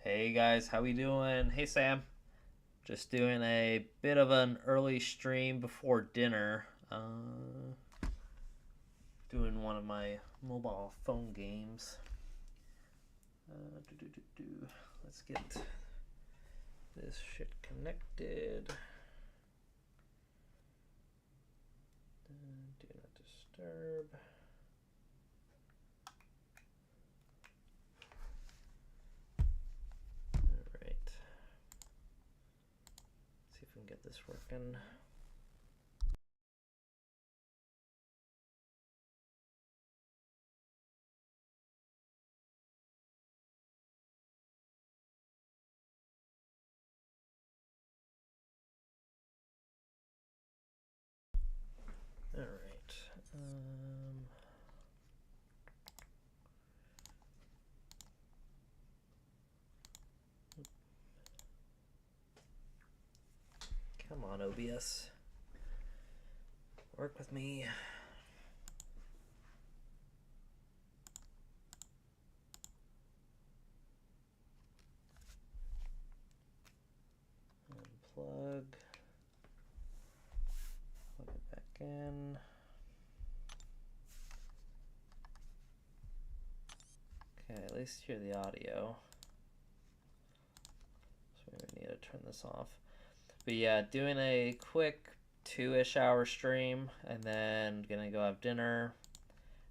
Hey guys, how we doing? Hey Sam, just doing a bit of an early stream before dinner. Doing one of my mobile phone games. Let's get this shit connected. Do not disturb. All right. See if we can get this working. All right. Come on, OBS. Work with me. Unplug. Plug it back in. Okay, at least hear the audio. So we need to turn this off. But yeah, doing a quick 2-ish hour stream and then gonna go have dinner.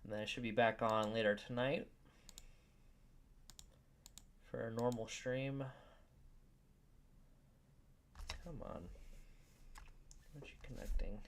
And then I should be back on later tonight for a normal stream. Come on. Aren't you connecting?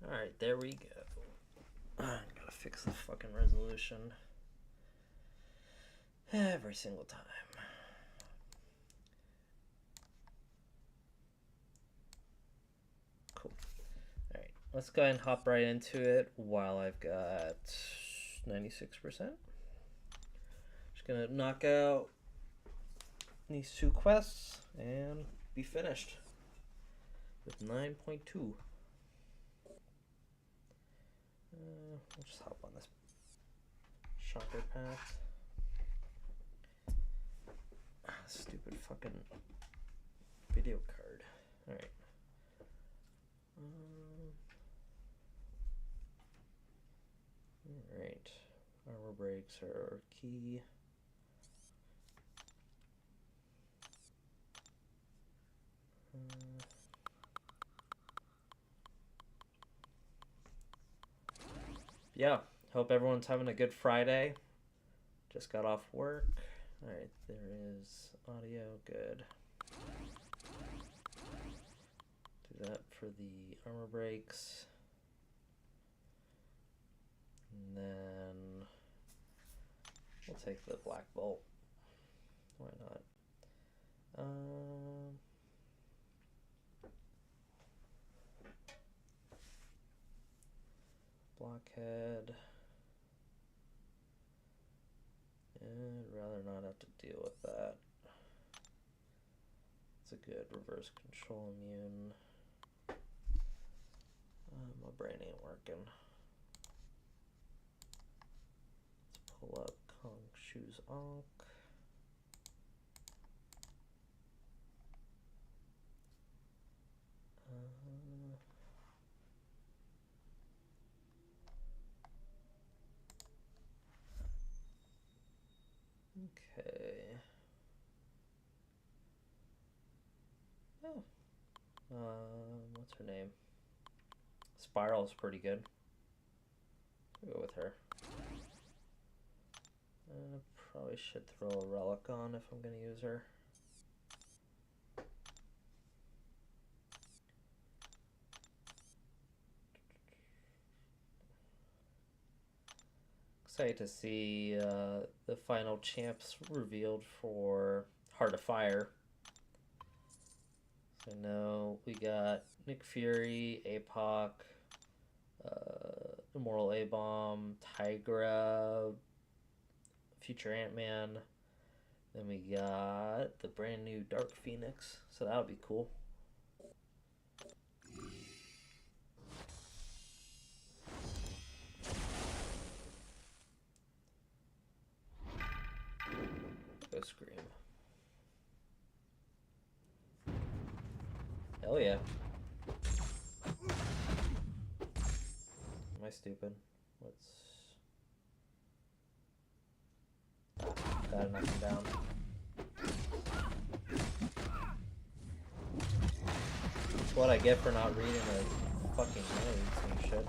Alright, there we go. Gotta fix the fucking resolution every single time. Cool. Alright, let's go ahead and hop right into it while I've got 96%. Just gonna knock out these 2 quests and be finished with 9.2. We'll just hop on this shocker path. Stupid fucking video card. Alright. Alright. Armor breaks are key. Yeah, hope everyone's having a good Friday. Just got off work. Alright, there is audio. Good. Do that for the armor breaks. And then we'll take the black bolt. Why not? Blockhead. I'd rather not have to deal with that. It's a good reverse control immune. My brain ain't working. Let's pull up Kong Shoes Onk. Okay. Oh. What's her name? Spiral's pretty good. I'll go with her. Probably should throw a relic on if I'm gonna use her. excited to see the final champs revealed for Heart of Fire. So now we got Nick Fury, APOC, Immortal A-Bomb, Tigra, Future Ant-Man. Then we got the brand new Dark Phoenix, so that'll be cool. Go Scream. Hell yeah. Am I stupid? Gotta knock him down. That's what I get for not reading the fucking notes and shit.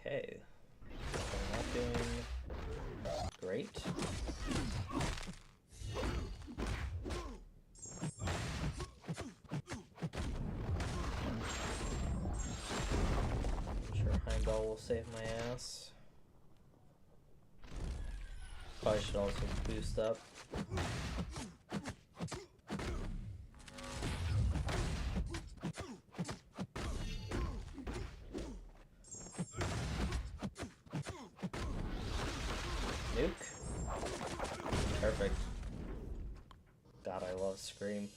Okay. I'm not doing great. I'm sure Heimdall will save my ass. Probably should also boost up. Nuke. Perfect. God, I love Scream.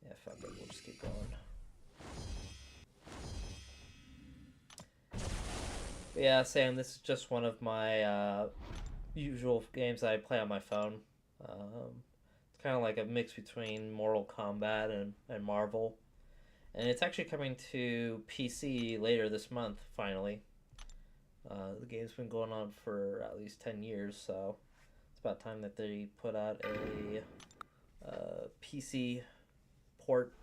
Yeah, fuck it, we'll just keep going. But yeah, Sam, this is just one of my usual games that I play on my phone. It's kind of like a mix between Mortal Kombat and Marvel. And it's actually coming to PC later this month, finally. The game's been going on for at least 10 years, so it's about time that they put out a PC port.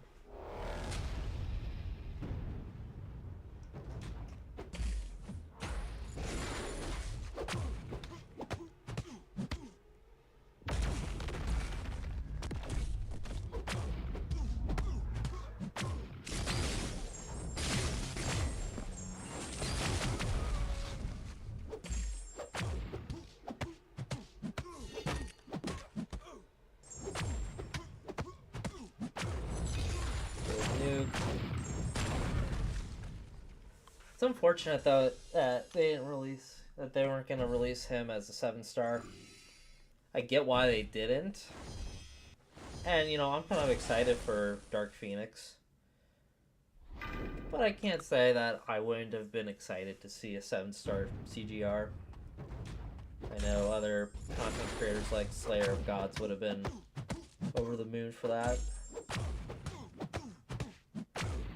It's unfortunate though that they weren't gonna release him as a 7-star. I get why they didn't, and you know I'm kind of excited for Dark Phoenix, but I can't say that I wouldn't have been excited to see a 7-star CGR. I know other content creators like Slayer of Gods would have been over the moon for that.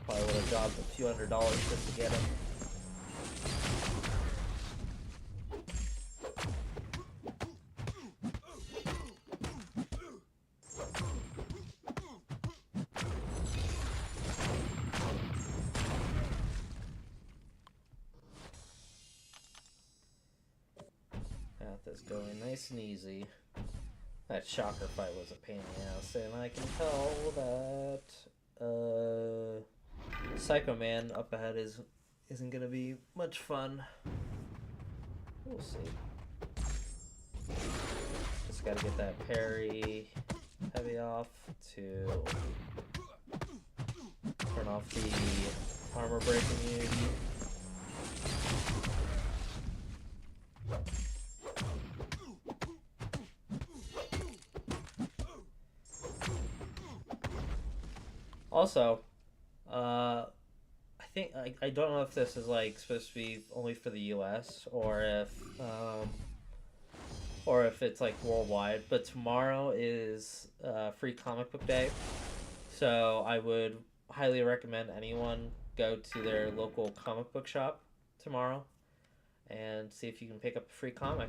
Probably would have dropped a few $100s just to get him. Got this going nice and easy. That Shocker fight was a pain in the ass, and I can tell that Psycho Man up ahead isn't gonna be much fun. We'll see. Just gotta get that parry heavy off to turn off the armor break immunity. Also, I think I don't know if this is like supposed to be only for the U.S. or if it's like worldwide. But tomorrow is Free Comic Book Day, so I would highly recommend anyone go to their local comic book shop tomorrow and see if you can pick up a free comic.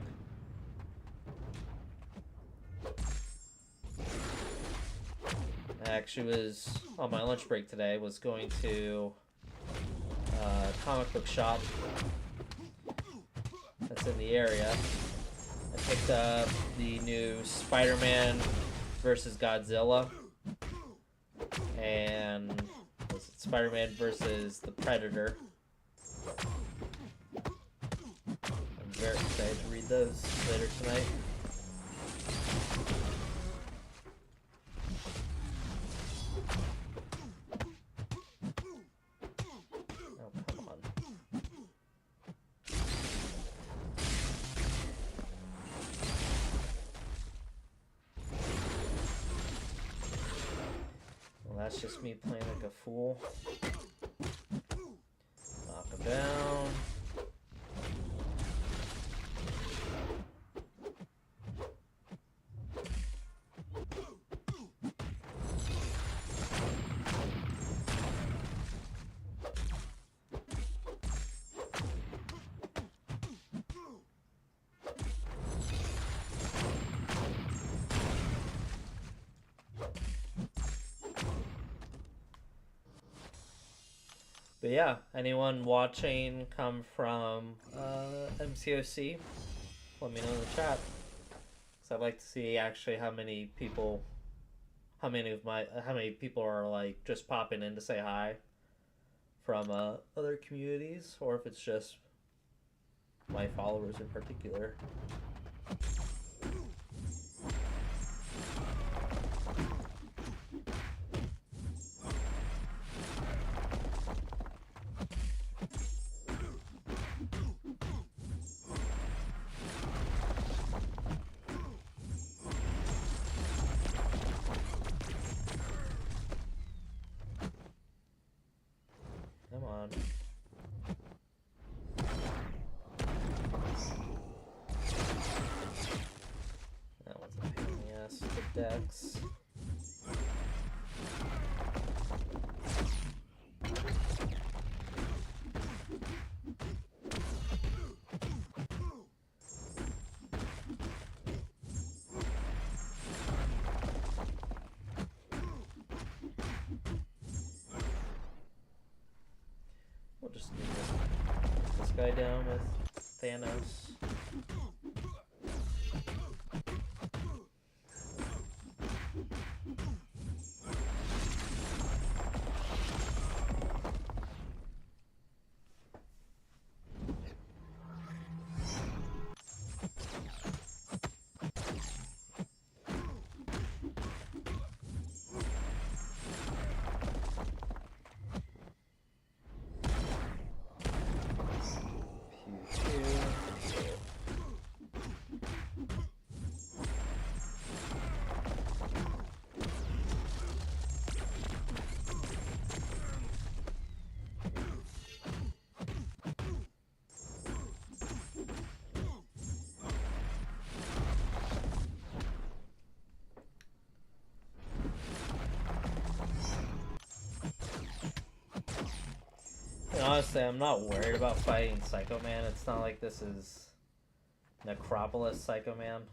I actually was on my lunch break today, was going to comic book shop that's in the area. I picked up the new Spider-Man versus Godzilla and Spider-Man versus the Predator. I'm very excited to read those later tonight. That's just me playing like a fool. Knock him down. But yeah, anyone watching come from MCOC, let me know in the chat. Cause I'd like to see actually how many people are like just popping in to say hi from other communities, or if it's just my followers in particular. Come on. That one's a pain in the ass. The Dex. We'll just need this guy down with Thanos. And honestly, I'm not worried about fighting Psycho Man. It's not like this is Necropolis Psycho Man,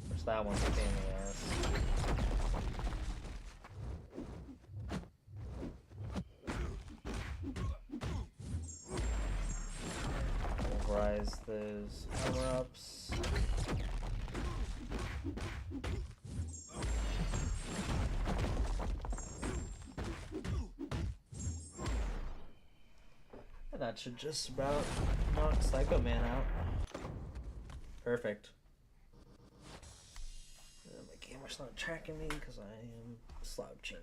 which that one's a pain in the ass. Rise those armor ups. And that should just about knock Psycho Man out. Perfect. My camera's not tracking me because I am slouching.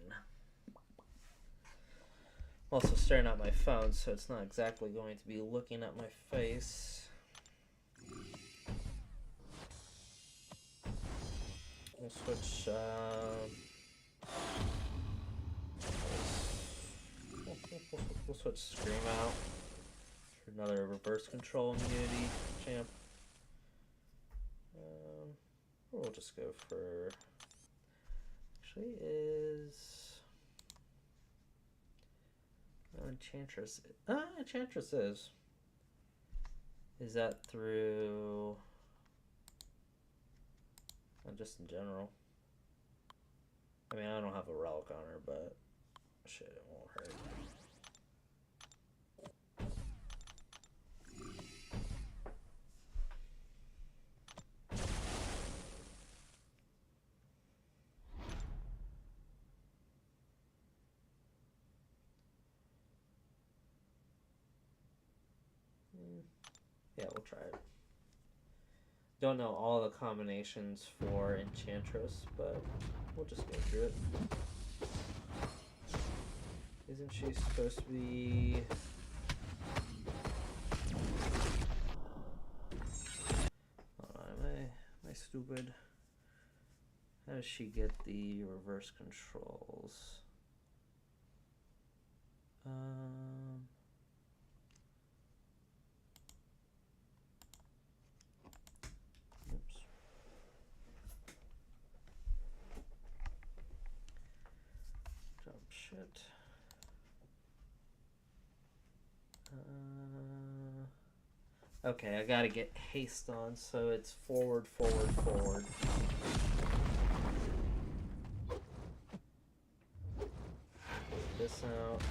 I'm also staring at my phone, so it's not exactly going to be looking at my face. We'll switch. We'll switch Scream out for another reverse control immunity champ. We'll just go for. Actually, is. Enchantress. Enchantress is. Is that through. Just in general? I mean, I don't have a relic on her, but shit, it won't hurt. Yeah, we'll try it. Don't know all the combinations for Enchantress, but we'll just go through it. Isn't she supposed to be... Am I stupid? How does she get the reverse controls? Oops. Jump shit. Okay, I gotta get haste on, so it's forward, forward, forward. Take this out.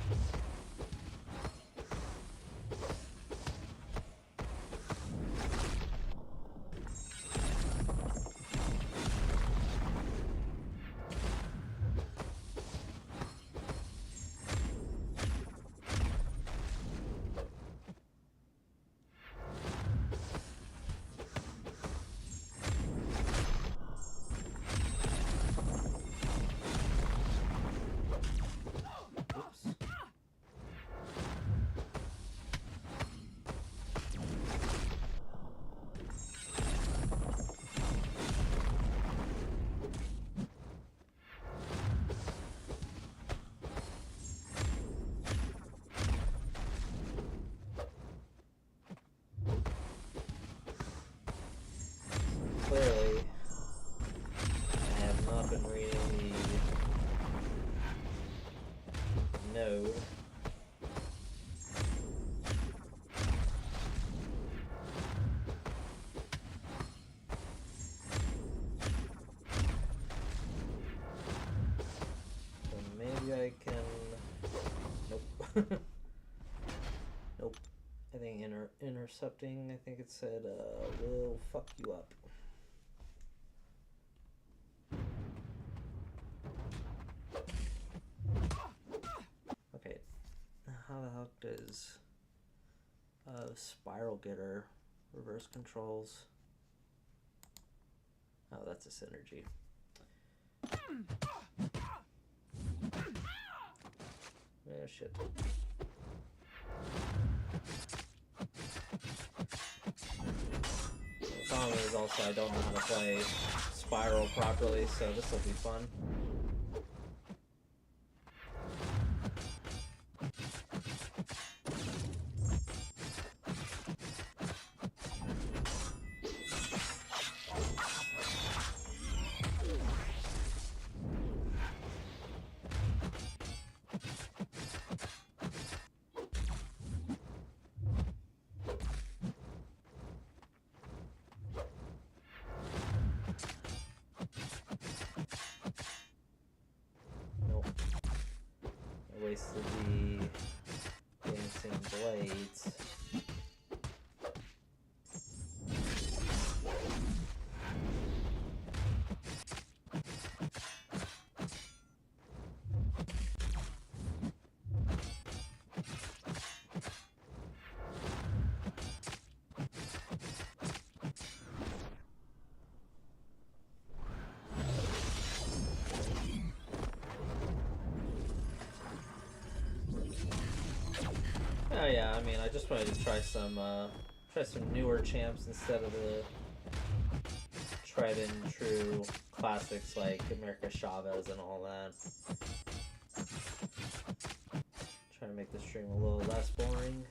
Clearly, I have not been reading the node. So maybe I can... Nope. Nope. I think intercepting, I think it said, will fuck you up. Okay, how the hell does Spiral get her reverse controls? Oh, that's a synergy. Oh shit. The problem is also I don't know how to play Spiral properly, so this will be fun. Wasted the dancing blades. Oh yeah, I mean, I just wanted to try some newer champs instead of the tried and true classics like America Chavez and all that. Try to make the stream a little less boring.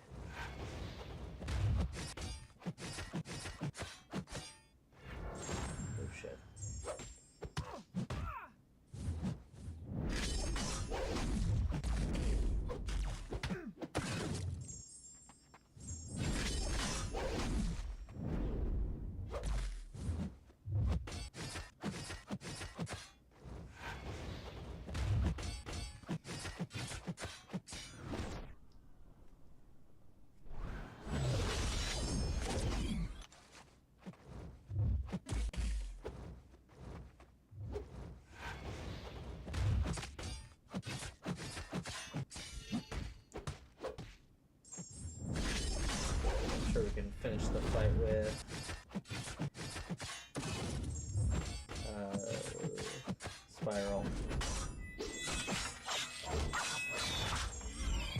Oh shit. finish the fight with Spiral.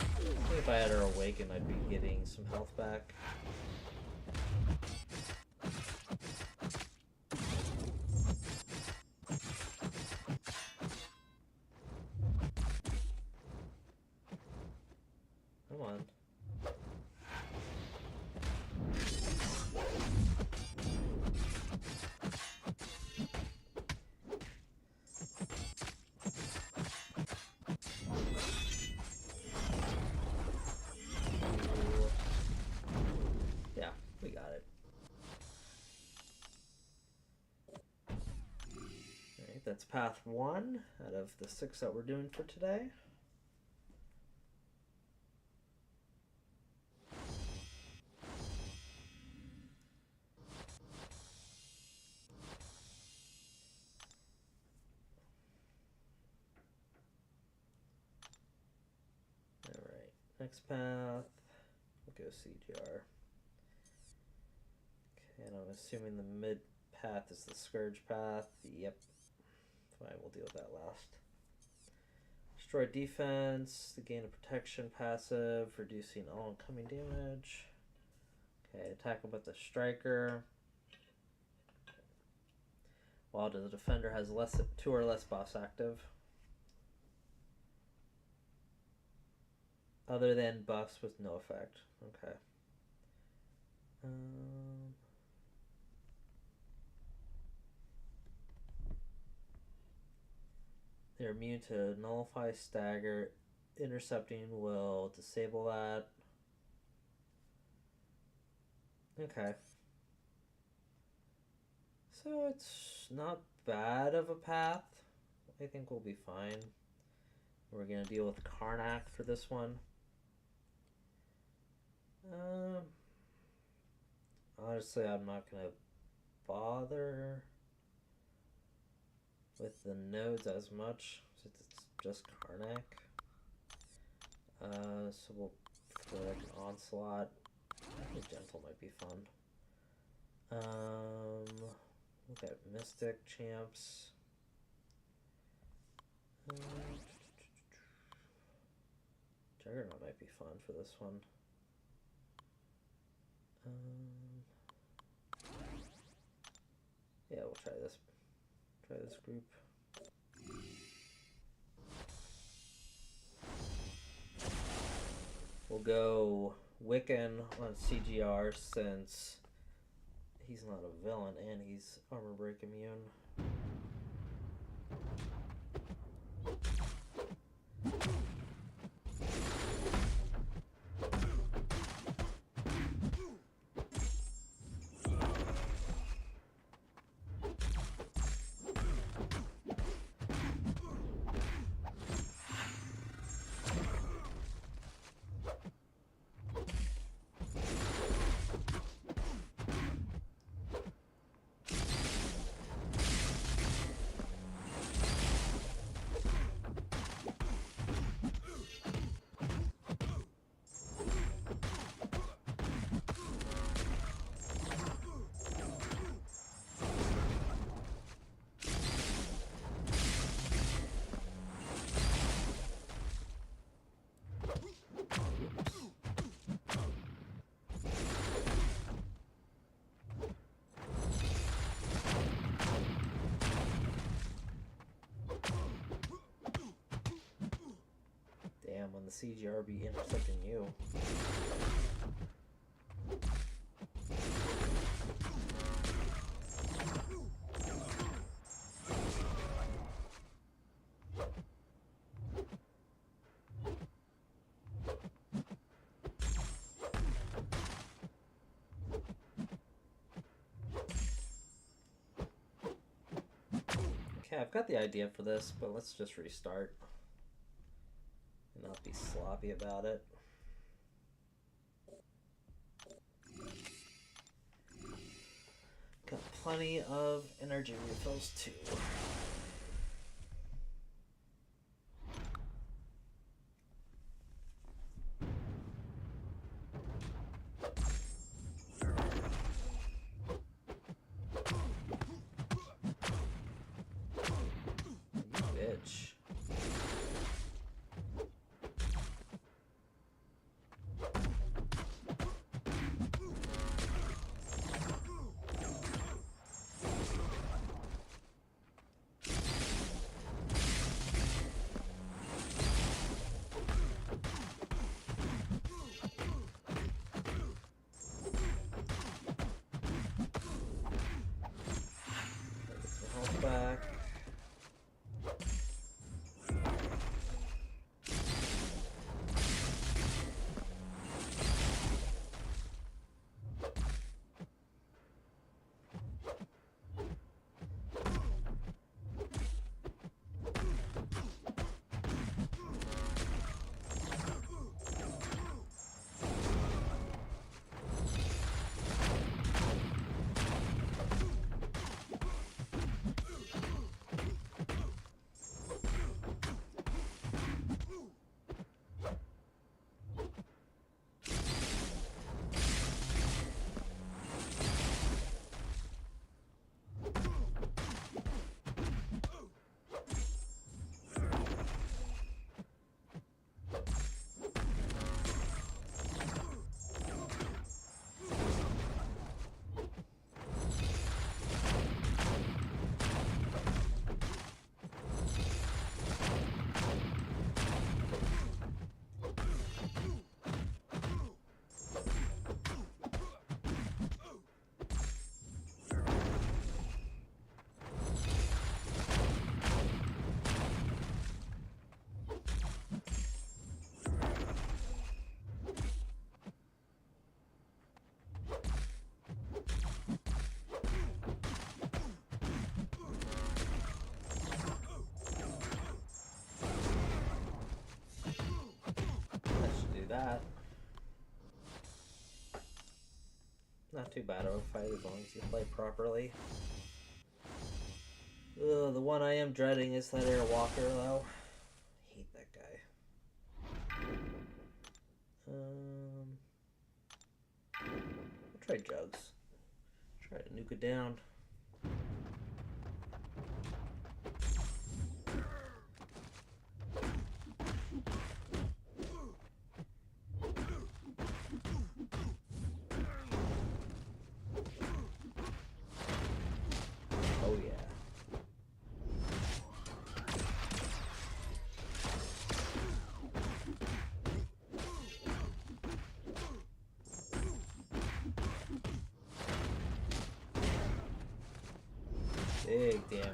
I think if I had her awaken, I'd be getting some health back. Come on. Yeah, we got it. Alright, that's path 1 out of the 6 that we're doing for today. Alright, next path, we'll go CGR. Okay, and I'm assuming the mid path is the Scourge path. Yep. Fine, we'll deal with that last. Destroy defense, the gain of protection passive, reducing all incoming damage. Okay, attack him with the striker. While the defender has 2 or less buffs active. Other than buffs with no effect. Okay. They're immune to nullify, stagger. Intercepting will disable that. Okay. So it's not bad of a path. I think we'll be fine. We're gonna deal with Karnak for this one. Honestly, I'm not gonna bother with the nodes as much since it's just Karnak. So we'll throw like an Onslaught. I think Gentle might be fun. Look at Mystic champs. Juggernaut might be fun for this one. Yeah, we'll try this. Try this group. We'll go Wiccan on CGR since he's not a villain and he's armor break immune. Damn, when the CGR be intercepting you. Okay, I've got the idea for this, but let's just restart. And not be sloppy about it. Got plenty of energy refills too. too bad of a fight as long as you play properly. Ugh, the one I am dreading is that Airwalker, though. I hate that guy. I'll try Jugs. Try to nuke it down. Oh yeah. Big damage.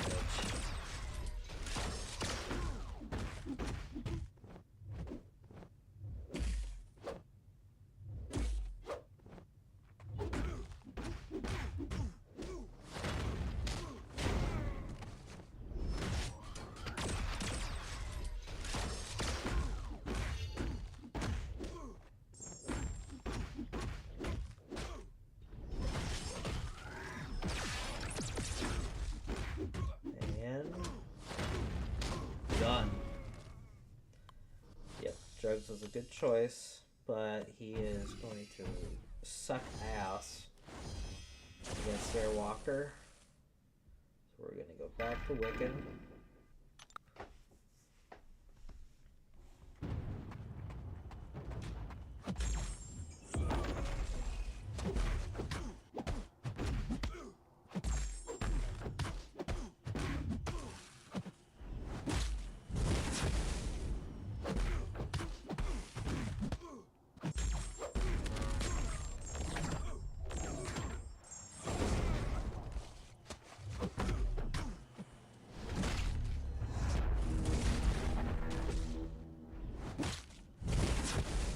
Done. Yep, Jugs was a good choice, but he is going to suck ass against Airwalker. So we're going to go back to Wiccan.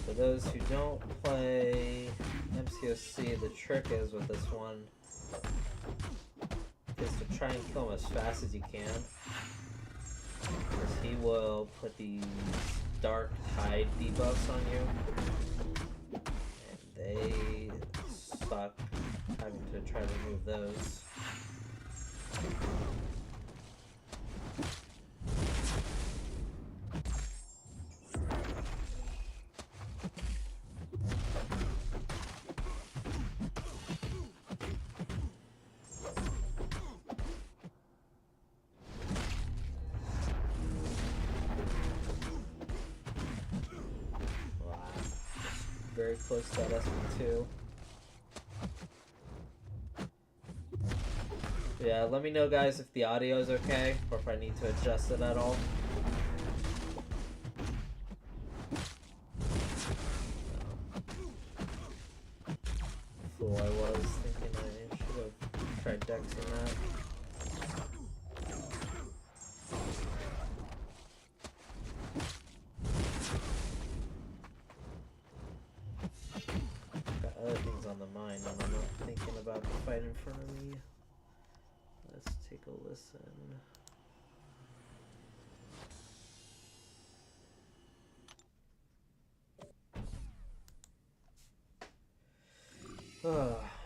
For those who don't play MCOC, the trick is with this one is to try and kill him as fast as you can, because he will put these dark tide debuffs on you, and they suck having to try to remove those. Very close to that SP2. Yeah, let me know, guys, if the audio is okay or if I need to adjust it at all. Fool I was, thinking I should have tried dexing that. Other things on the mind and I'm not thinking about the fight in front of me. Let's take a listen.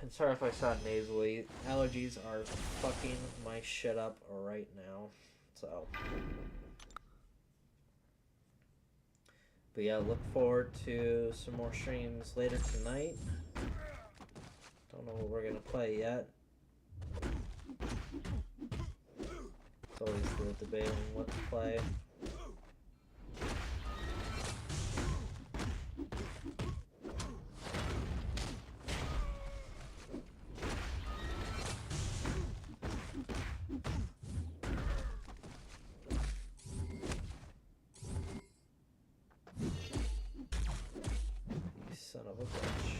And sorry if I sound nasally. Allergies are fucking my shit up right now. So. But yeah, look forward to some more streams later tonight. Don't know what we're gonna play yet. It's always the debate on what to play. You son of a bitch.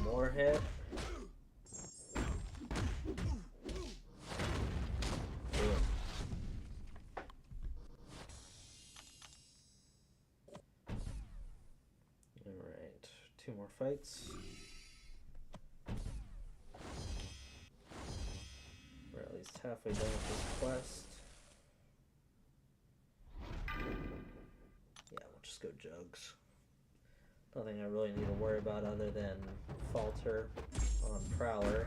More hit. 2 more fights. We're at least halfway done with this quest. Yeah, we'll just go Jugs. Nothing I really need to worry about other than Falter on Prowler.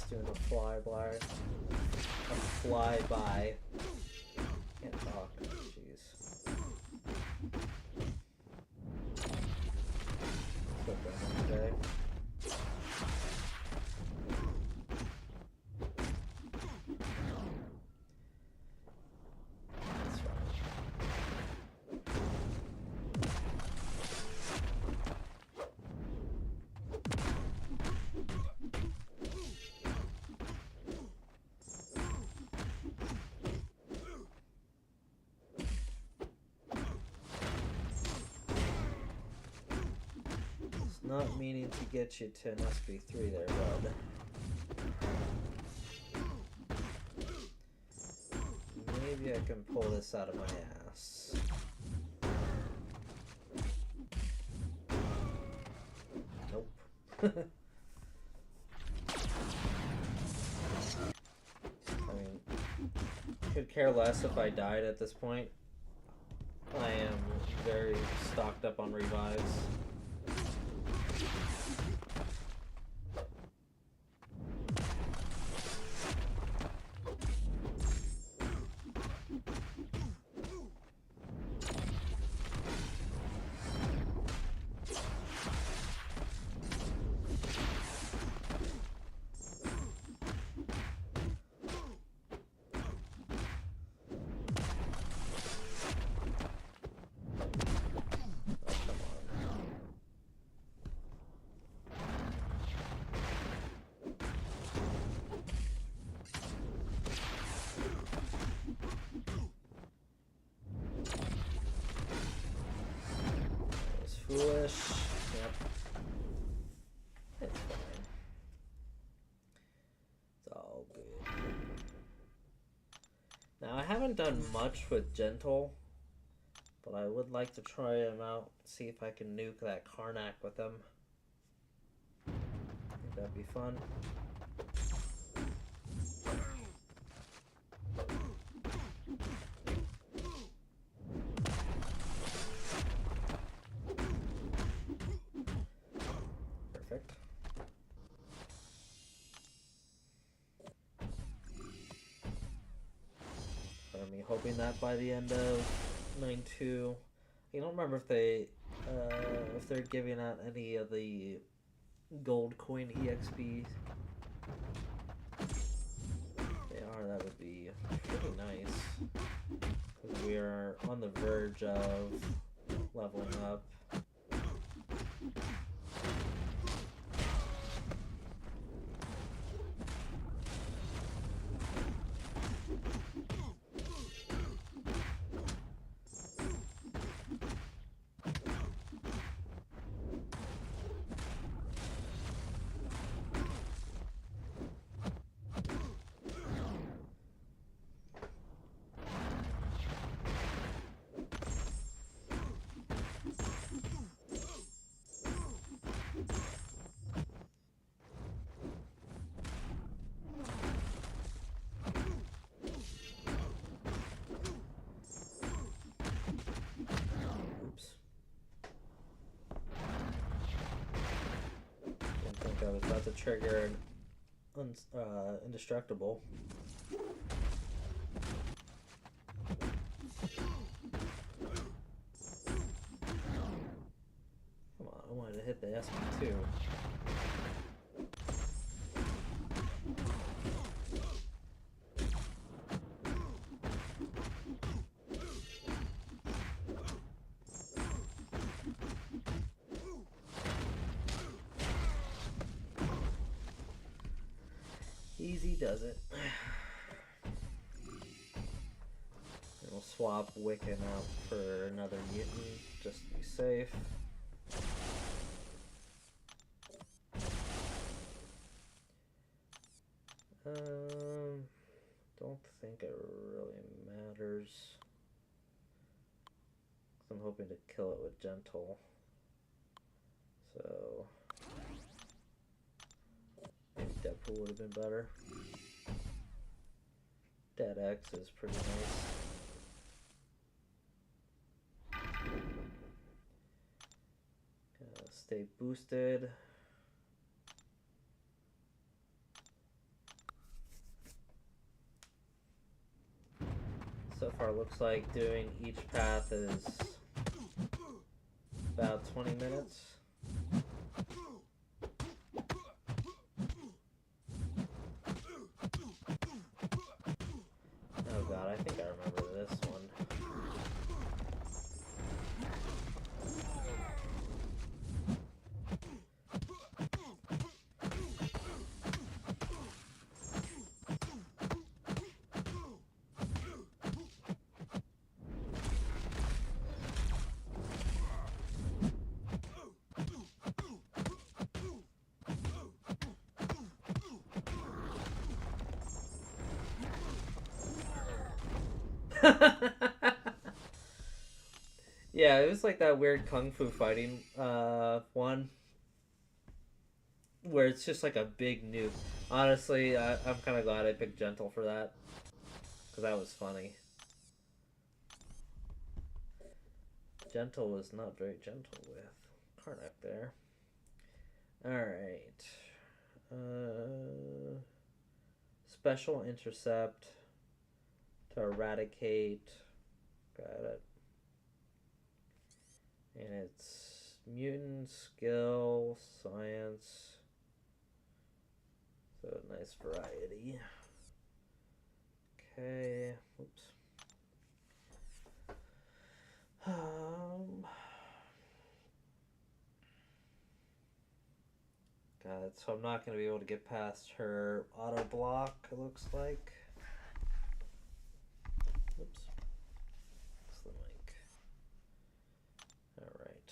Doing a flyby. A flyby. Can't talk. Jeez. So done today. That's fine. Not meaning to get you to an SB3 there, bud. Maybe I can pull this out of my ass. Nope. I mean, could care less if I died at this point. I am very stocked up on revives. Foolish. Yep. It's fine. It's all good. Now, I haven't done much with Gentle, but I would like to try him out, see if I can nuke that Karnak with him. I think that'd be fun. Hoping that by the end of 9-2, I don't remember if they're giving out any of the gold coin EXP. They are. That would be pretty nice because we are on the verge of leveling up. I was about to trigger an indestructible. Come on, I wanted to hit the SP2. Easy does it. And we'll swap Wiccan out for another mutant, just to be safe. Don't think it really matters. I'm hoping to kill it with Gentle. So maybe Deadpool would have been better. Dead X is pretty nice. Stay boosted. So far looks like doing each path is about 20 minutes. Oh god, I think I remember this one. Yeah, it was like that weird kung fu fighting one where it's just like a big nuke. Honestly, I'm kind of glad I picked Gentle for that, because that was funny. Gentle was not very gentle with Karnak there. Alright. Special Intercept to eradicate. Got it. And it's mutant, skill, science. So nice variety. Okay. Oops. God, so I'm not going to be able to get past her auto block, it looks like. Oops. That's the mic. Alright.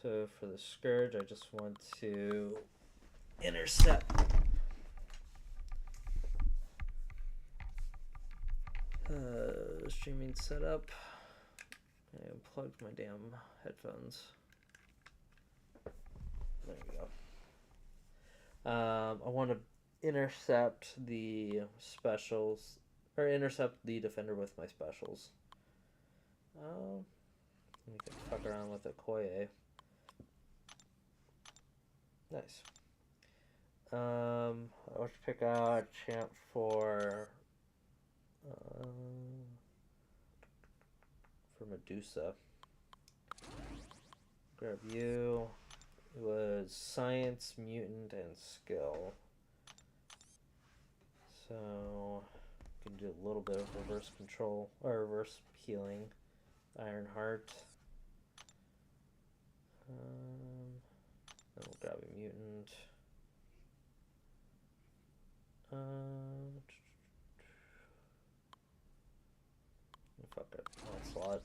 So for the Scourge, I just want to intercept. Streaming setup. I unplugged my damn headphones. There we go. I want to intercept the specials, or intercept the defender with my specials. We can fuck around with Okoye. Nice. I'll pick out a champ for Medusa. Grab you. It was science, mutant, and skill. So we can do a little bit of reverse control or reverse healing. Ironheart. Then we'll grab a mutant. Fuck it, Onslaught.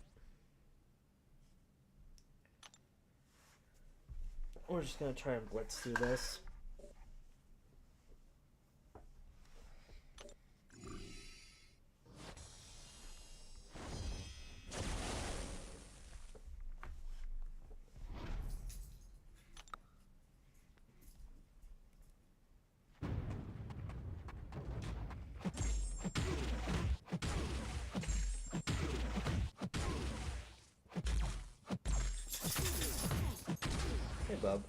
We're just gonna try and blitz through this. Hey, bub.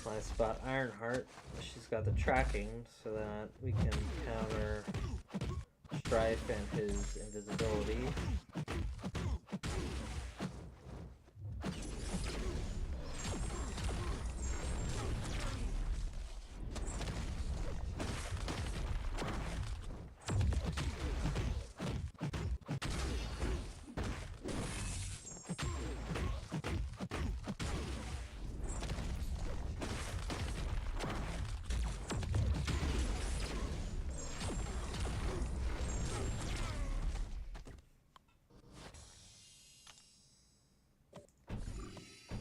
Nice spot. Ironheart. She's got the tracking so that we can counter Strife and his invisibility.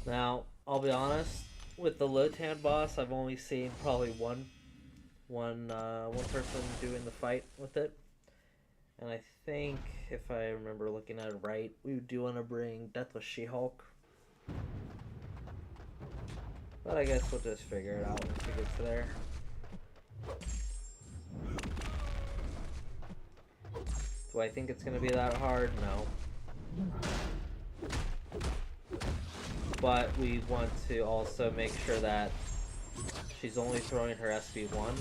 Now, I'll be honest, with the Lotan boss, I've only seen probably one person doing the fight with it. And I think, if I remember looking at it right, we do want to bring Deathless She-Hulk. But I guess we'll just figure it out once we get to there. Do I think it's going to be that hard? No. But we want to also make sure that she's only throwing her SB1.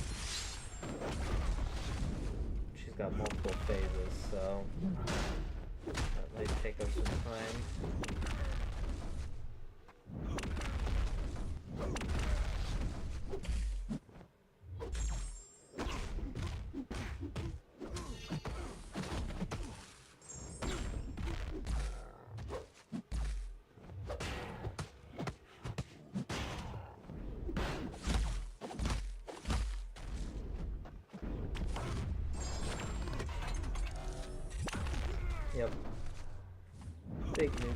She's got multiple phases, so that might take us some time. Yep. Big nuke.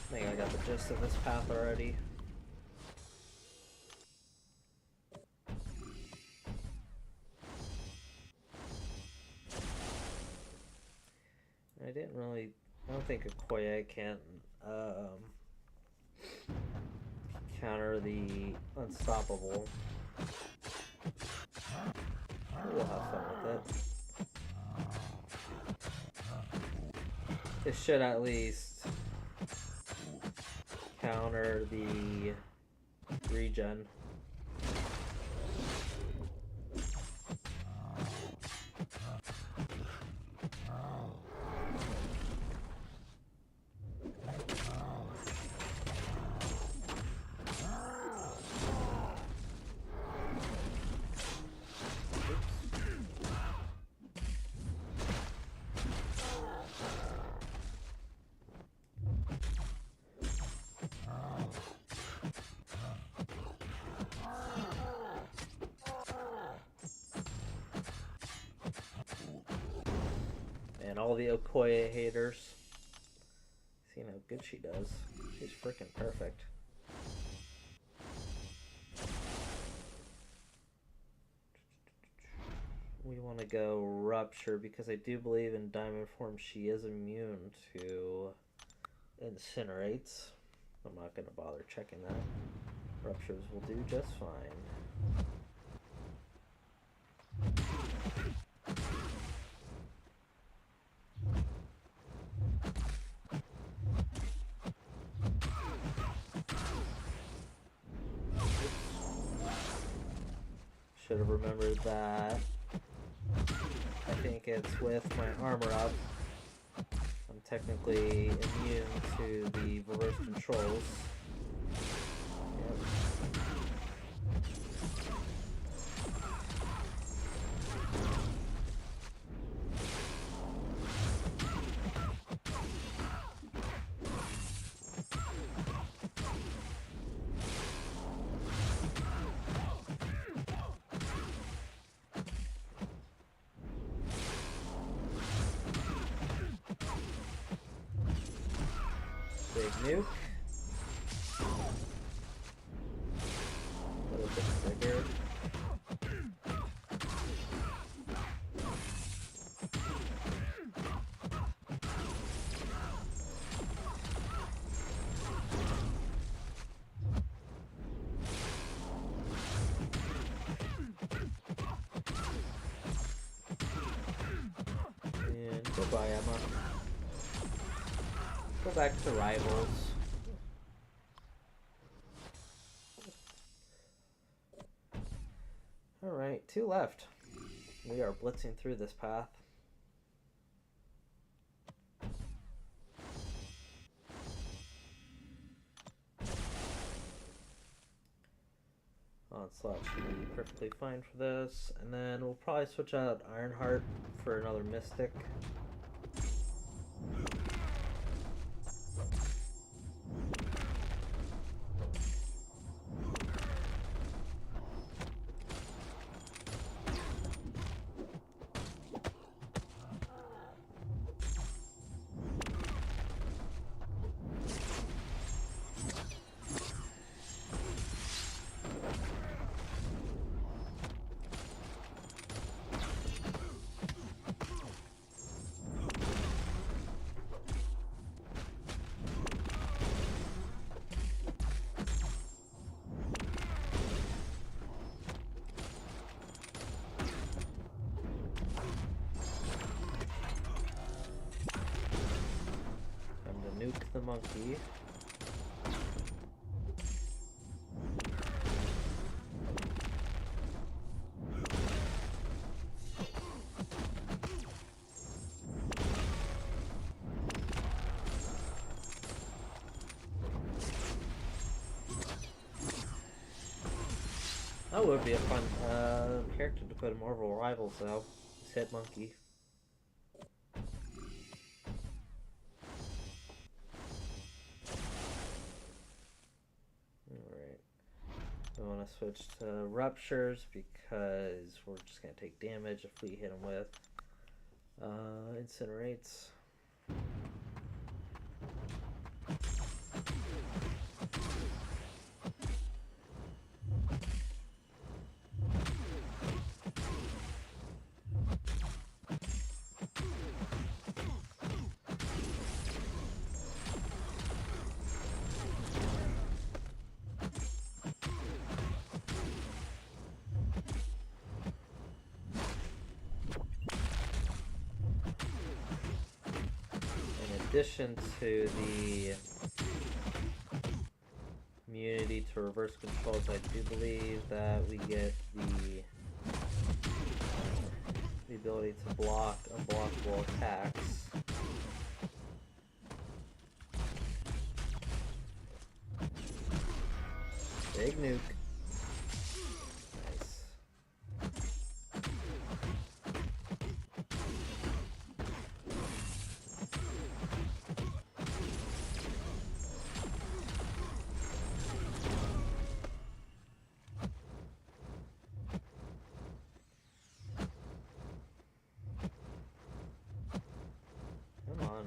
I think I got the gist of this path already. I don't think Okoye can counter the unstoppable. We'll have fun with it. It should at least counter the regen. And all the Okoye haters, seeing how good she does. She's freaking perfect. We want to go Rupture because I do believe in Diamond form she is immune to Incinerates. I'm not going to bother checking that. Ruptures will do just fine. Should have remembered that. I think it's with my armor up. I'm technically immune to the reverse controls. Yep. Big nuke. A little bit bigger. And goodbye, Emma. Go back to Rivals. Alright, 2 left. We are blitzing through this path. Onslaught should be perfectly fine for this. And then we'll probably switch out Ironheart for another Mystic. nuke the monkey. That would be a fun character to put in Marvel Rivals, though. This Hit Monkey. Alright. I want to switch to Ruptures because we're just going to take damage if we hit him with Incinerates. In addition to the immunity to reverse controls, I do believe that we get the ability to block unblockable attacks. Big nuke. Nice. Come on.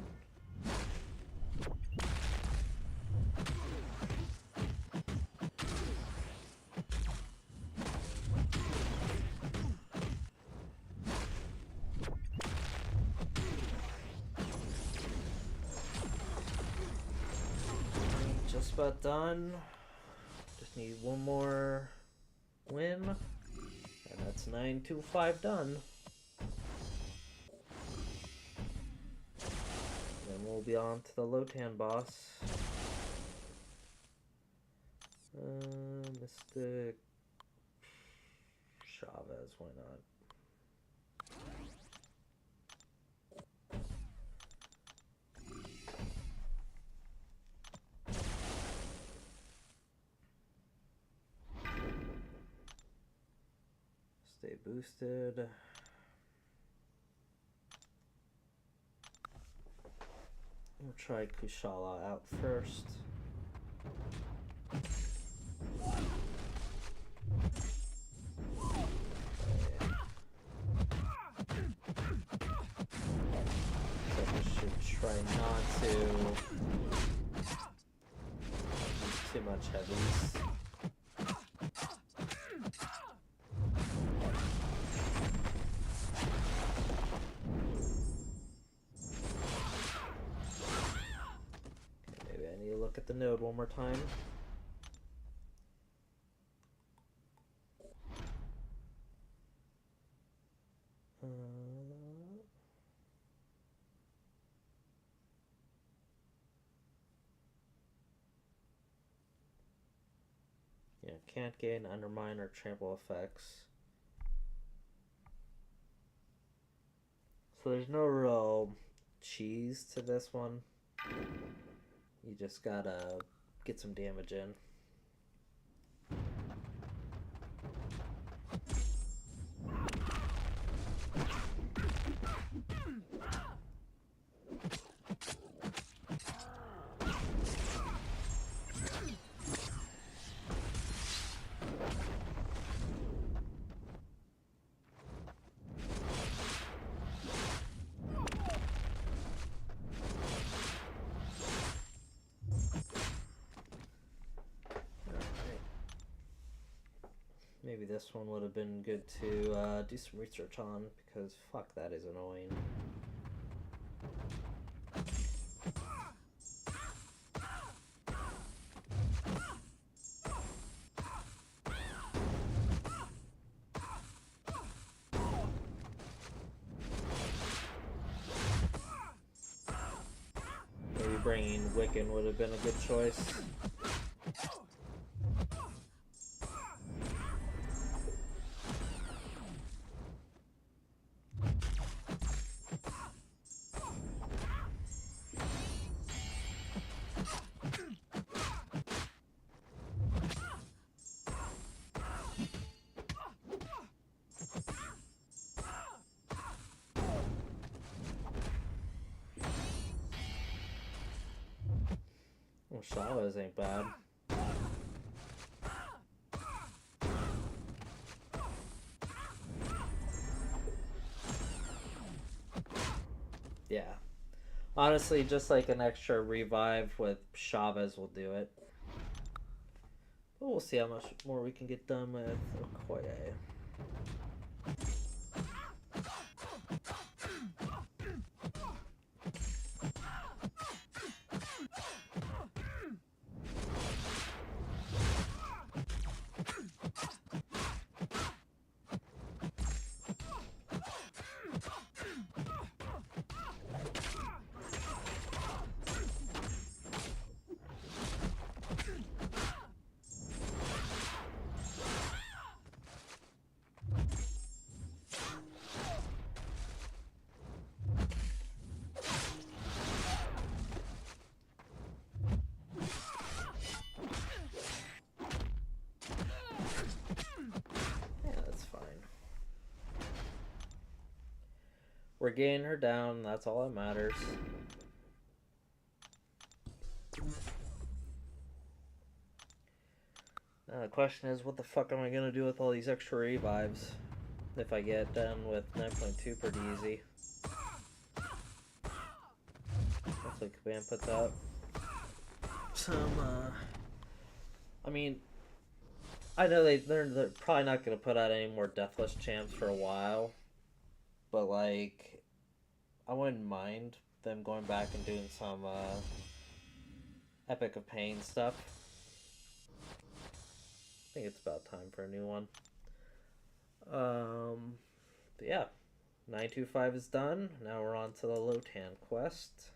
Just about done. Just need one more win. And that's 925 done. Then we'll be on to the Lotan boss. Mystic Chavez, why not? Stay boosted. We'll try Kushala out first. So I should try not to use too much heavies. At the node one more time. Yeah, can't gain, undermine, or trample effects. So there's no real cheese to this one. You just gotta get some damage in. Maybe this one would have been good to do some research on, because fuck, that is annoying. Maybe bringing Wiccan would have been a good choice. Well, Chavez ain't bad. Yeah. Honestly, just like an extra revive with Chavez will do it. But we'll see how much more we can get done with Okoye. We're getting her down, that's all that matters. Now the question is, what the fuck am I gonna do with all these extra revives if I get done with 9.2 pretty easy? Hopefully Kabam puts out some, I mean, I know they're probably not gonna put out any more Deathless champs for a while, but like, I wouldn't mind them going back and doing some Epic of Pain stuff. I think it's about time for a new one. But yeah, 925 is done. Now we're on to the Lotan quest,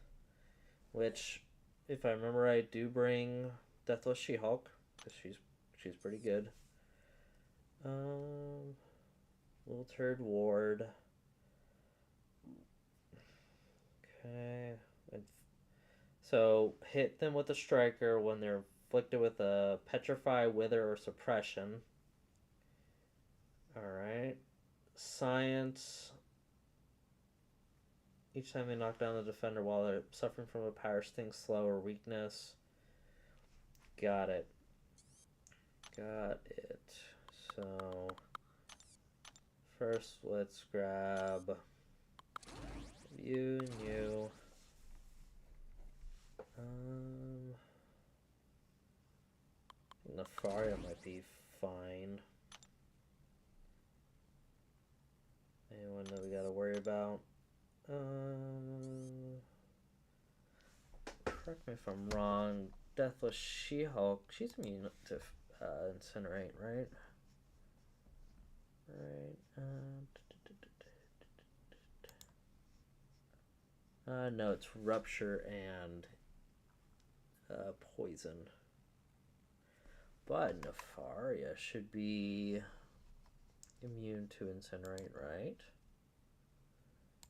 which, if I remember right, do bring Deathless She-Hulk, because she's pretty good. Little Turd Ward. Okay. So hit them with a striker when they're afflicted with a Petrify, Wither, or Suppression. Alright. Science. Each time they knock down the defender while they're suffering from a power sting, slow, or weakness. Got it. So first let's grab you. Nefaria might be fine. Anyone that we gotta worry about? Correct me if I'm wrong. Deathless She-Hulk. She's immune to Incinerate, right? No, it's Rupture and Poison. But Nefaria should be immune to Incinerate, right?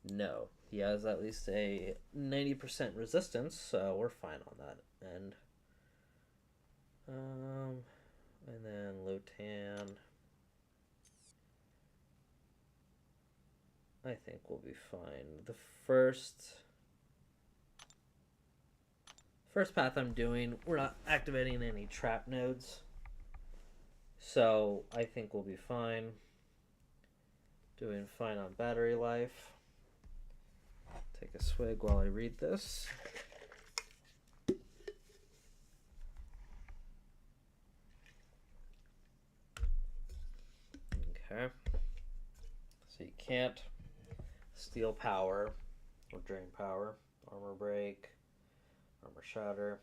No. He has at least a 90% resistance, so we're fine on that end. And then Lotan. I think we'll be fine. The first path I'm doing, we're not activating any trap nodes. So I think we'll be fine. Doing fine on battery life. Take a swig while I read this. Okay. So you can't steal power or drain power. Armor break, armor shatter.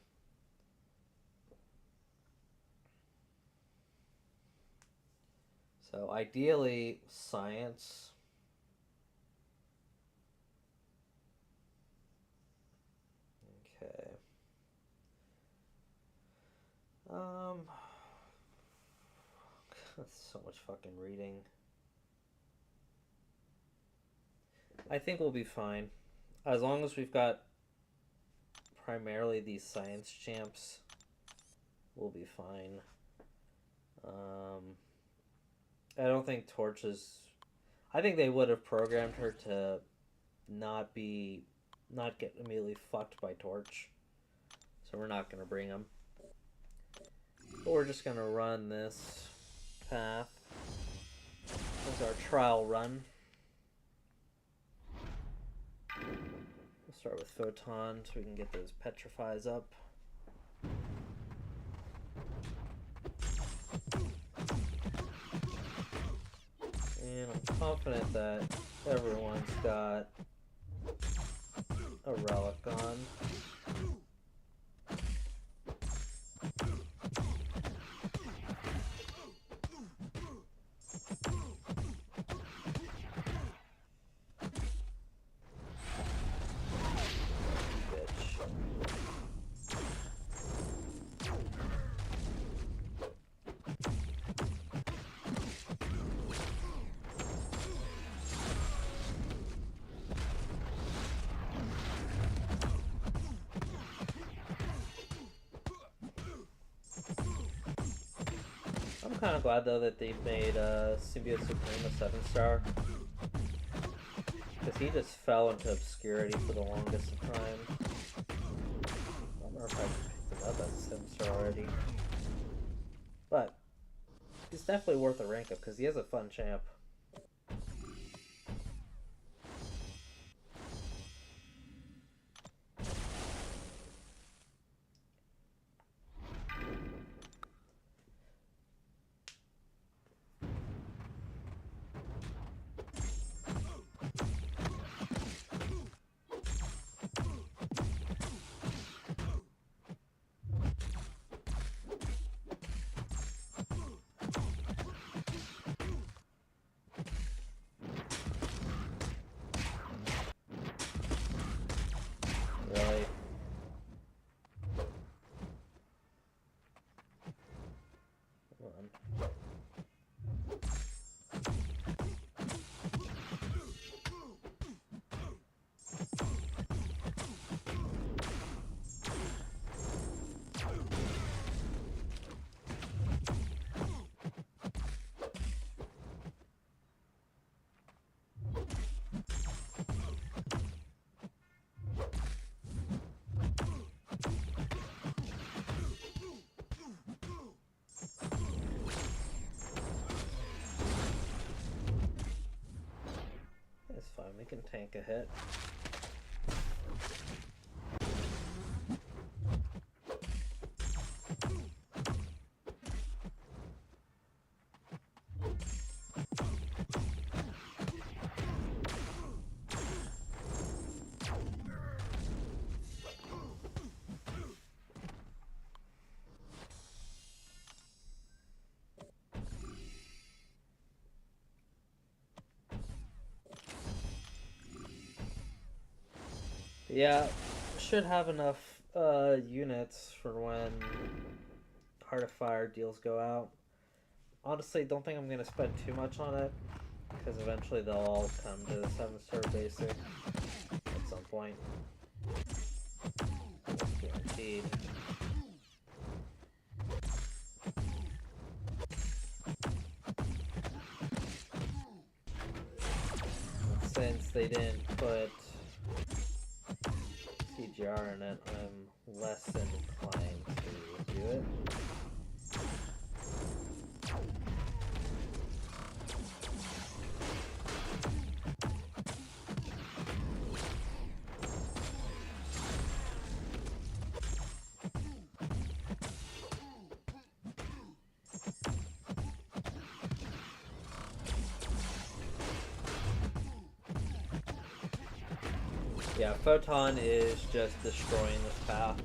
So ideally, science. Okay. Um, so much fucking reading. I think we'll be fine. As long as we've got primarily these science champs, we'll be fine. I don't think Torch is... I think they would have programmed her to not get immediately fucked by Torch. So we're not going to bring him. But we're just going to run this path as our trial run. We'll start with Photon so we can get those petrifies up. And I'm confident that everyone's got a relic on. I'm kind of glad though that they made Symbiote Supreme a 7-star, because he just fell into obscurity for the longest time. I don't know if I picked him up as a 7-star already, but he's definitely worth a rank up because he is a fun champ. Really? Come on. It's fine, we can tank a hit. Yeah, should have enough units for when Heart of Fire deals go out. Honestly, don't think I'm going to spend too much on it, because eventually they'll all come to the 7-star basic at some point. That's guaranteed. Since they didn't put CGR in it, I'm less inclined to do it. Yeah, Photon is just destroying this path,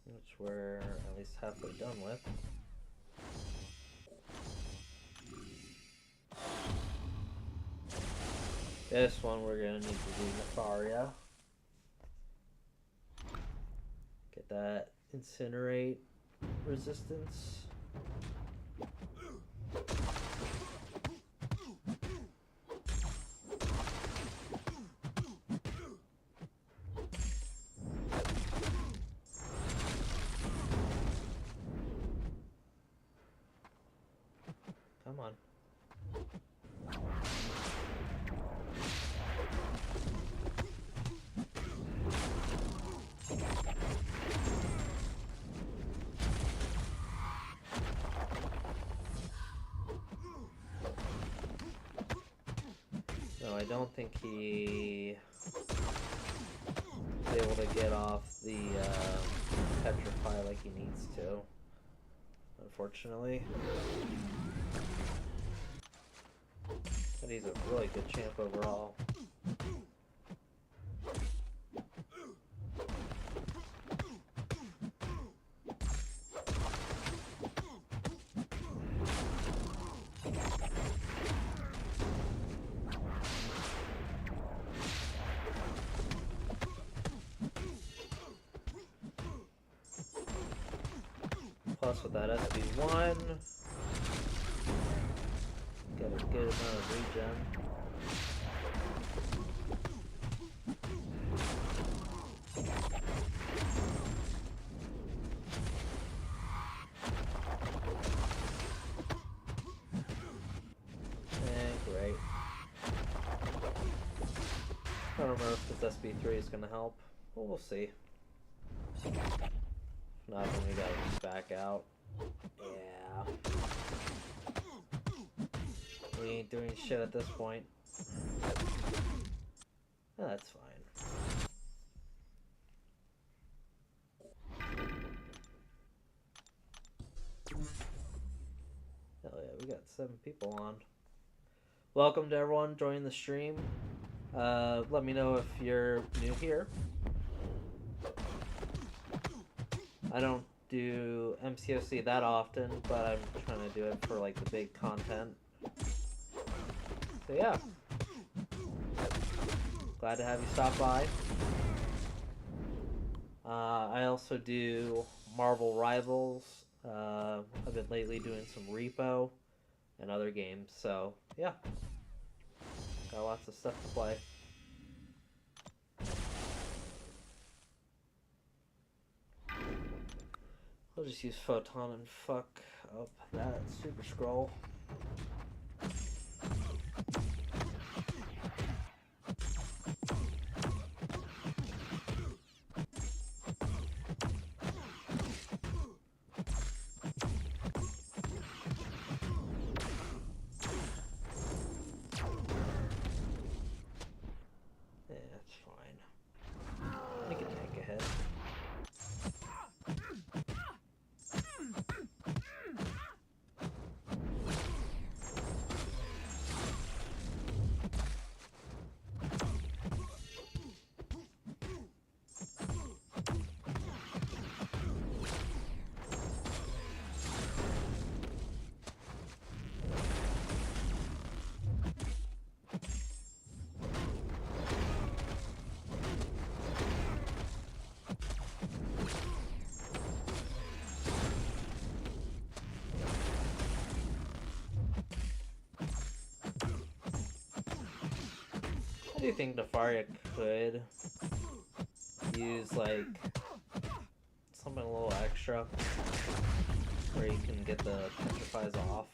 which we're at least halfway done with. This one we're gonna need to do Nefaria. Get that incinerate resistance. Come on. No, I don't think he is able to get off the petrify like he needs to, unfortunately. But he's a really good champ overall. Plus with that SB1, get a good amount of regen. And great. I don't know if this SB3 is going to help, but we'll see. Not when we gotta just back out. Yeah. We ain't doing shit at this point. That's fine. Hell yeah, we got 7 people on. Welcome to everyone joining the stream. Let me know if you're new here. I don't do MCOC that often, but I'm trying to do it for like the big content. So yeah. Glad to have you stop by. I also do Marvel Rivals. I've been lately doing some Repo and other games, so yeah. Got lots of stuff to play. I'll just use Photon and fuck up that Super Scroll. Yeah, that's fine. I can tank ahead. I do think Nefaria could use like something a little extra where you can get the petrifies off.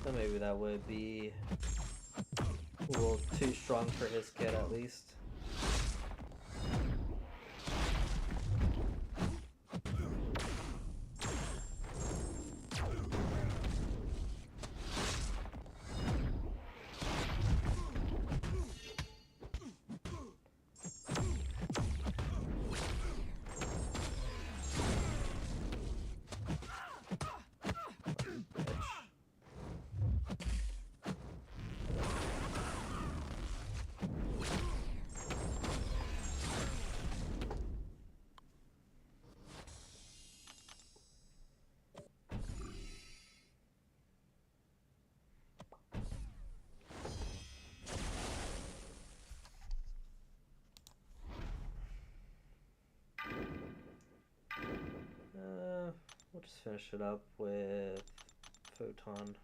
So maybe that would be a little too strong for his kit at least. just finish it up with Photon.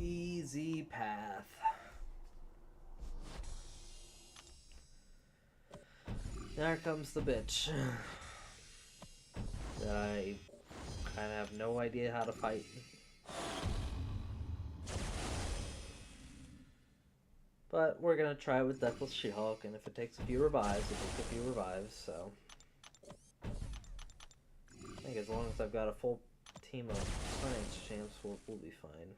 Easy path. There comes the bitch that I kind of have no idea how to fight. But we're gonna try with Deathless She-Hulk, and if it takes a few revives, it takes a few revives, so... I think as long as I've got a full team of science champs, we'll be fine.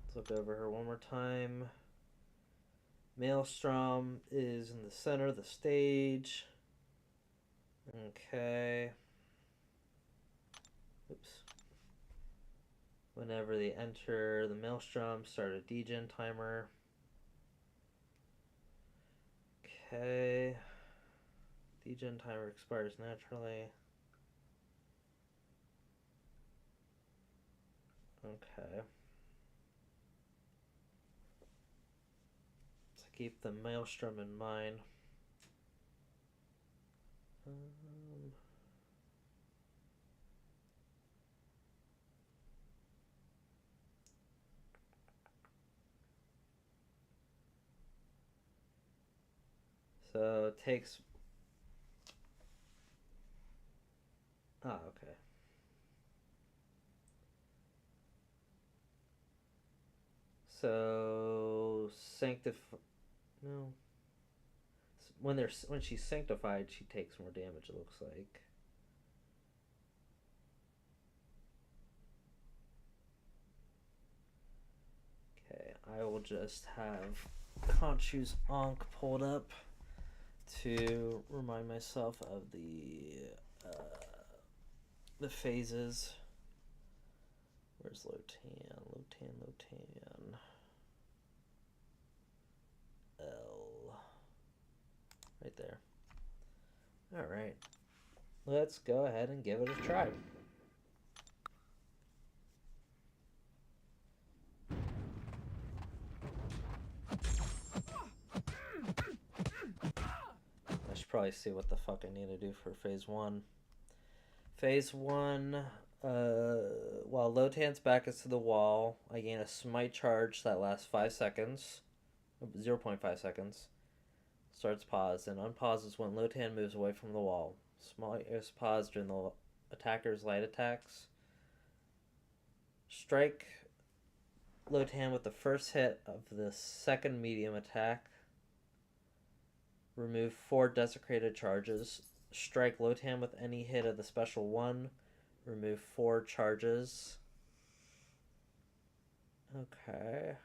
Let's look over her one more time. Maelstrom is in the center of the stage. Okay. Oops. Whenever they enter the Maelstrom, start a degen timer. Okay. Degen timer expires naturally. Okay. Keep the Maelstrom in mind. So it takes... Ah, okay. So no. When she's sanctified, she takes more damage, it looks like. Okay, I will just have Khonshu's Ankh pulled up to remind myself of the phases. Where's Lotan? Lotan. L. Right there. Alright. Let's go ahead and give it a try. I should probably see what the fuck I need to do for phase 1. Phase 1, while Lotan's back is to the wall, I gain a smite charge that lasts 5 seconds. 0.5 seconds. Starts pause and unpauses when Lotan moves away from the wall. Smite is paused during the attacker's light attacks. Strike Lotan with the first hit of the second medium attack. Remove 4 desecrated charges. Strike Lotan with any hit of the special 1. Remove 4 charges. Okay.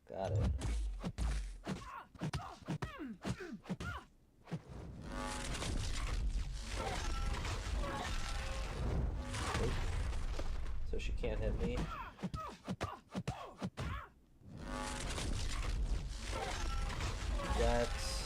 Got it. So she can't hit me. Dex.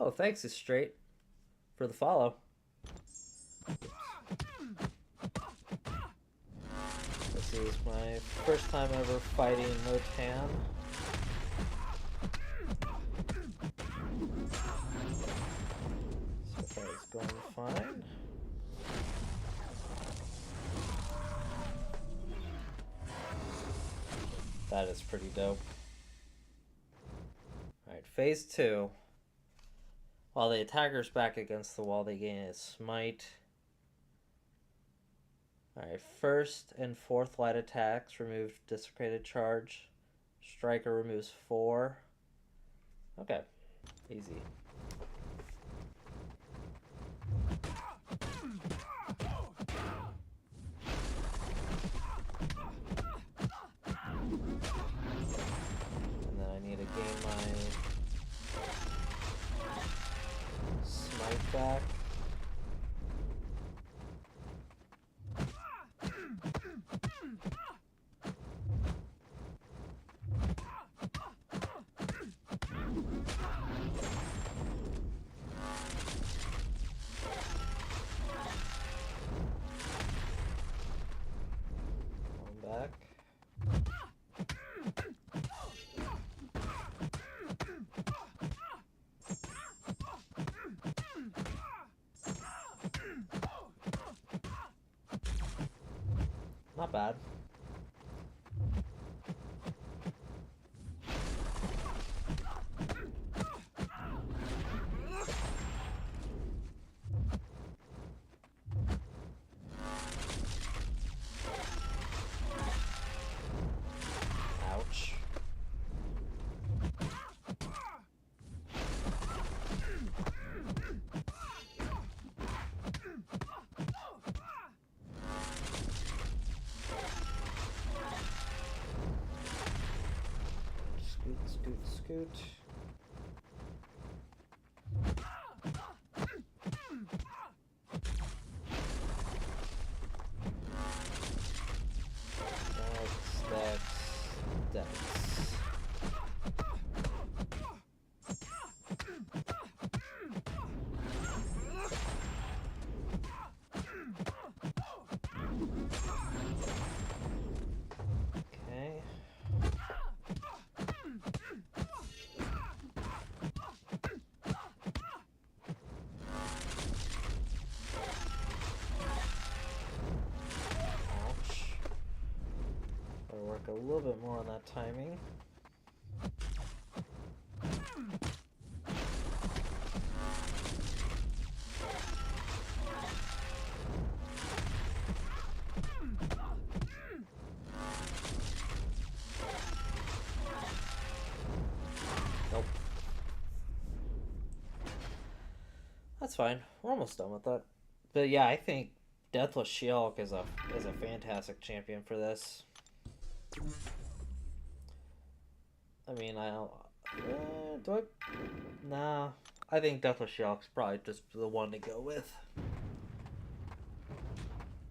Oh, thanks, is straight for the follow. This is my first time ever fighting Motan. So far it's going fine. That is pretty dope. Alright, phase 2. While the attacker's back against the wall, they gain a smite. Alright, first and fourth light attacks remove desecrated charge. Striker removes 4. Okay, easy. And then I need to gain my smite back. Back. Not bad. Ouch. Scoot, scoot, scoot. Dex. Okay. Ouch. Gotta work a little bit more on that timing. Nope. That's fine. We're almost done with that. But yeah, I think Deathless She-Hulk is a fantastic champion for this. I mean, I don't. Do I? Nah. I think Deathless She-Hulk's probably just the one to go with.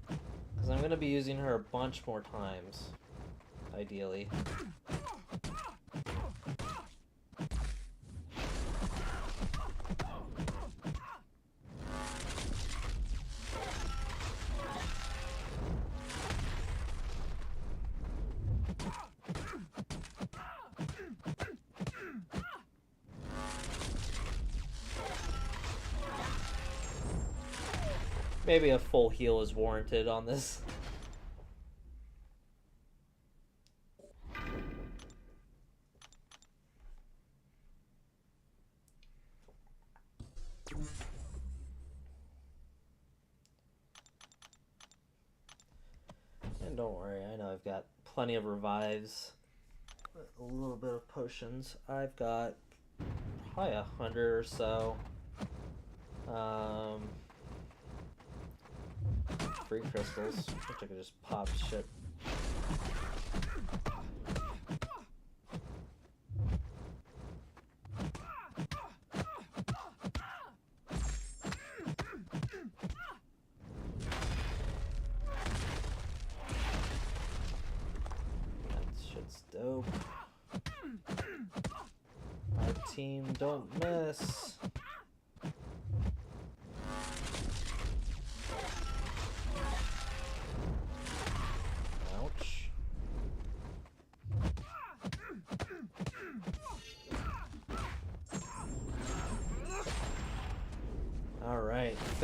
Because I'm going to be using her a bunch more times. Ideally. Maybe a full heal is warranted on this. And don't worry, I know I've got plenty of revives, a little bit of potions. I've got probably 100 or so. Free crystals, which I could just pop shit. That shit's dope. Our team don't miss.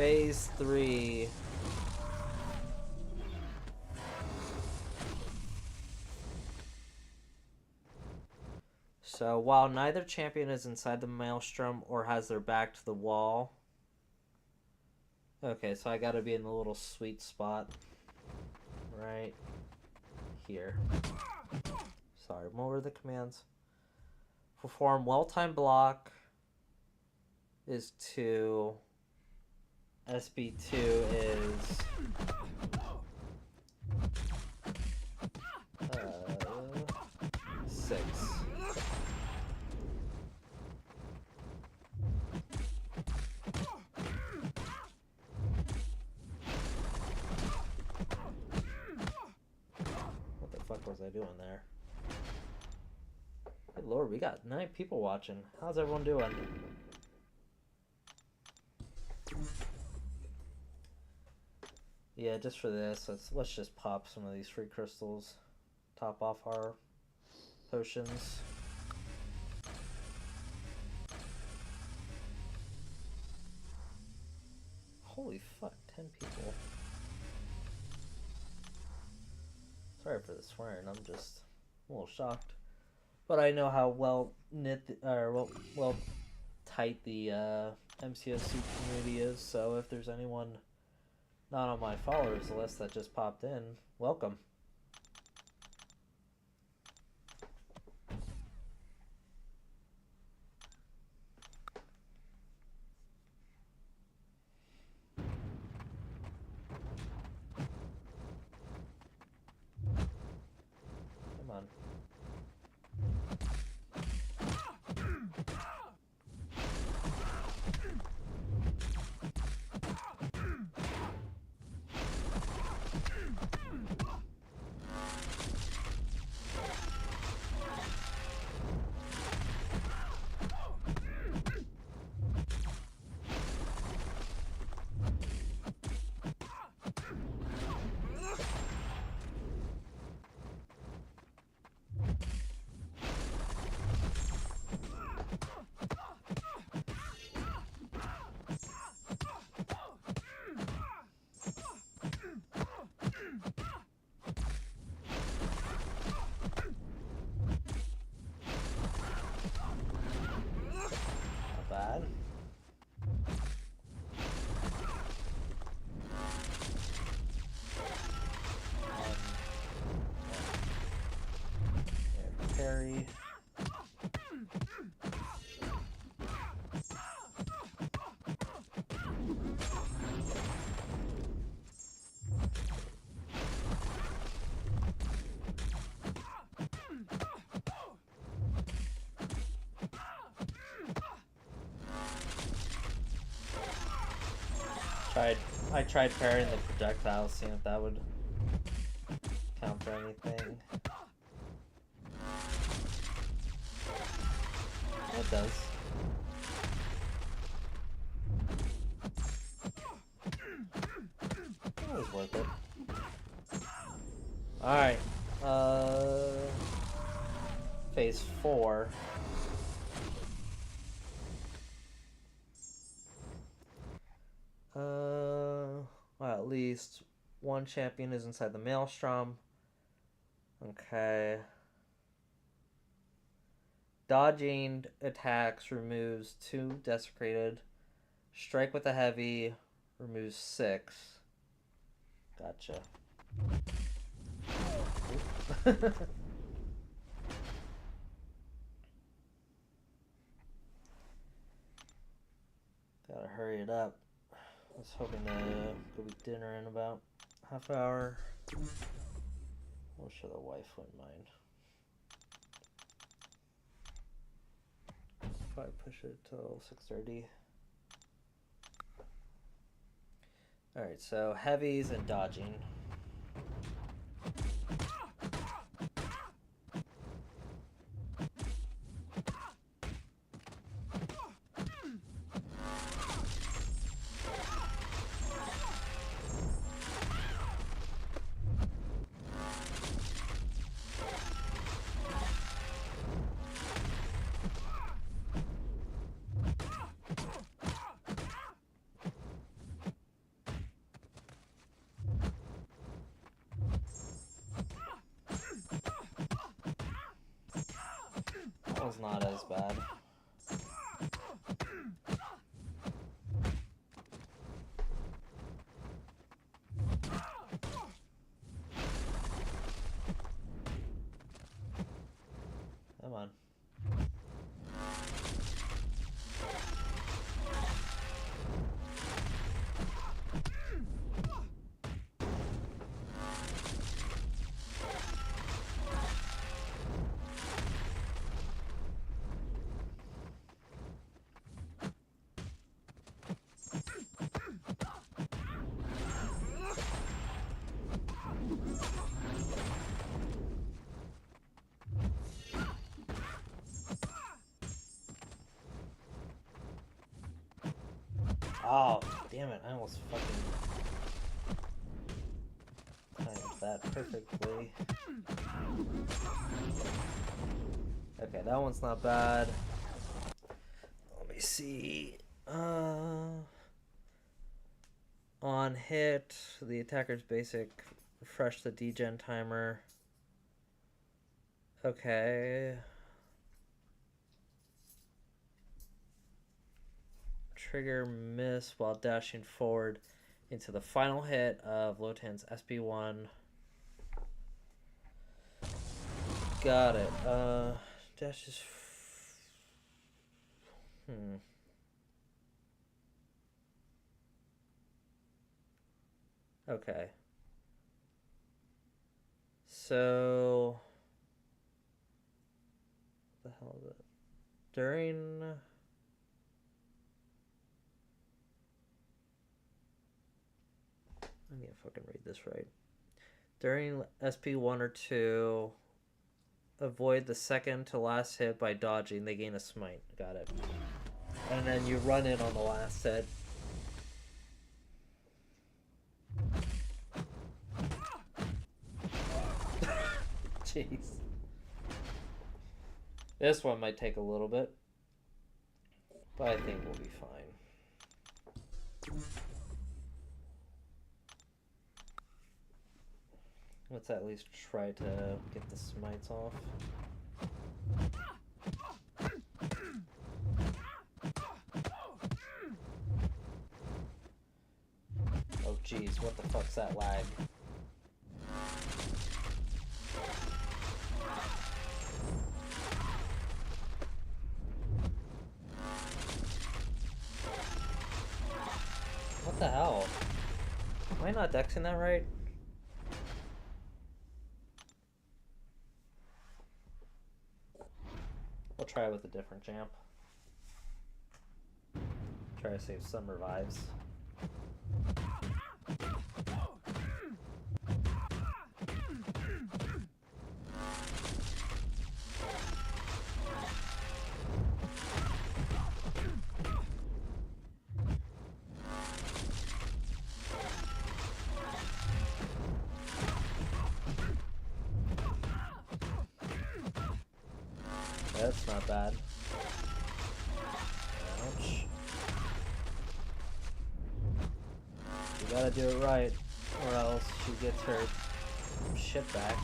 Phase 3. So while neither champion is inside the maelstrom or has their back to the wall. Okay, so I gotta be in the little sweet spot. Right here. Sorry, what were the commands? Perform well-timed block is 2. SB2 is 6. What the fuck was I doing there? Good lord, we got 9 people watching. How's everyone doing? Yeah, just for this, let's just pop some of these free crystals. Top off our potions. Holy fuck, 10 people. Sorry for the swearing, I'm just a little shocked. But I know how well knit, or well tight the MCSC community is, so if there's anyone not on my followers list that just popped in, welcome. Come on. Bad. Parry. I tried parrying the projectile, seeing if that would count for anything. It does. It was worth it. Alright. Phase 4. Well, at least one champion is inside the maelstrom. Okay. Dodging attacks removes 2 desecrated. Strike with a heavy removes 6. Gotcha. Gotta hurry it up. I was hoping to go eat dinner in about half an hour. I'm sure the wife wouldn't mind. Probably push it till 6:30. Alright, so heavies and dodging. not as bad. Come on. Oh, damn it, I almost fucking timed that perfectly. Okay, that one's not bad. Let me see. On hit, the attacker's basic, refresh the degen timer. Okay. Trigger miss while dashing forward into the final hit of Lotan's SP1. Got it. Dash is... Okay. So... What the hell is it? During... I need to fucking read this right. During SP1 or 2, avoid the second to last hit by dodging. They gain a smite. Got it. And then you run in on the last hit. Jeez. This one might take a little bit, but I think we'll be fine. Let's at least try to get the smites off. Oh jeez, what the fuck's that lag? What the hell? Am I not dexing that right? We'll try with a different champ. Try to save some revives. That's not bad. Ouch. You gotta do it right, or else she gets her shit back.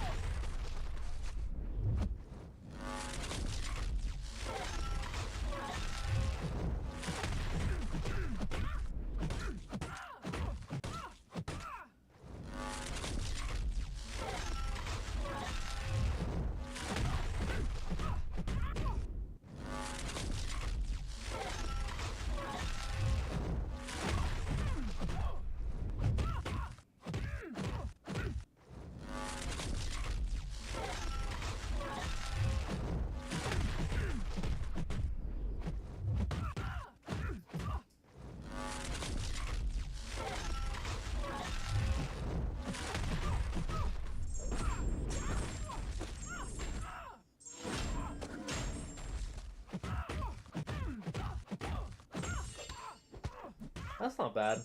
That's not bad.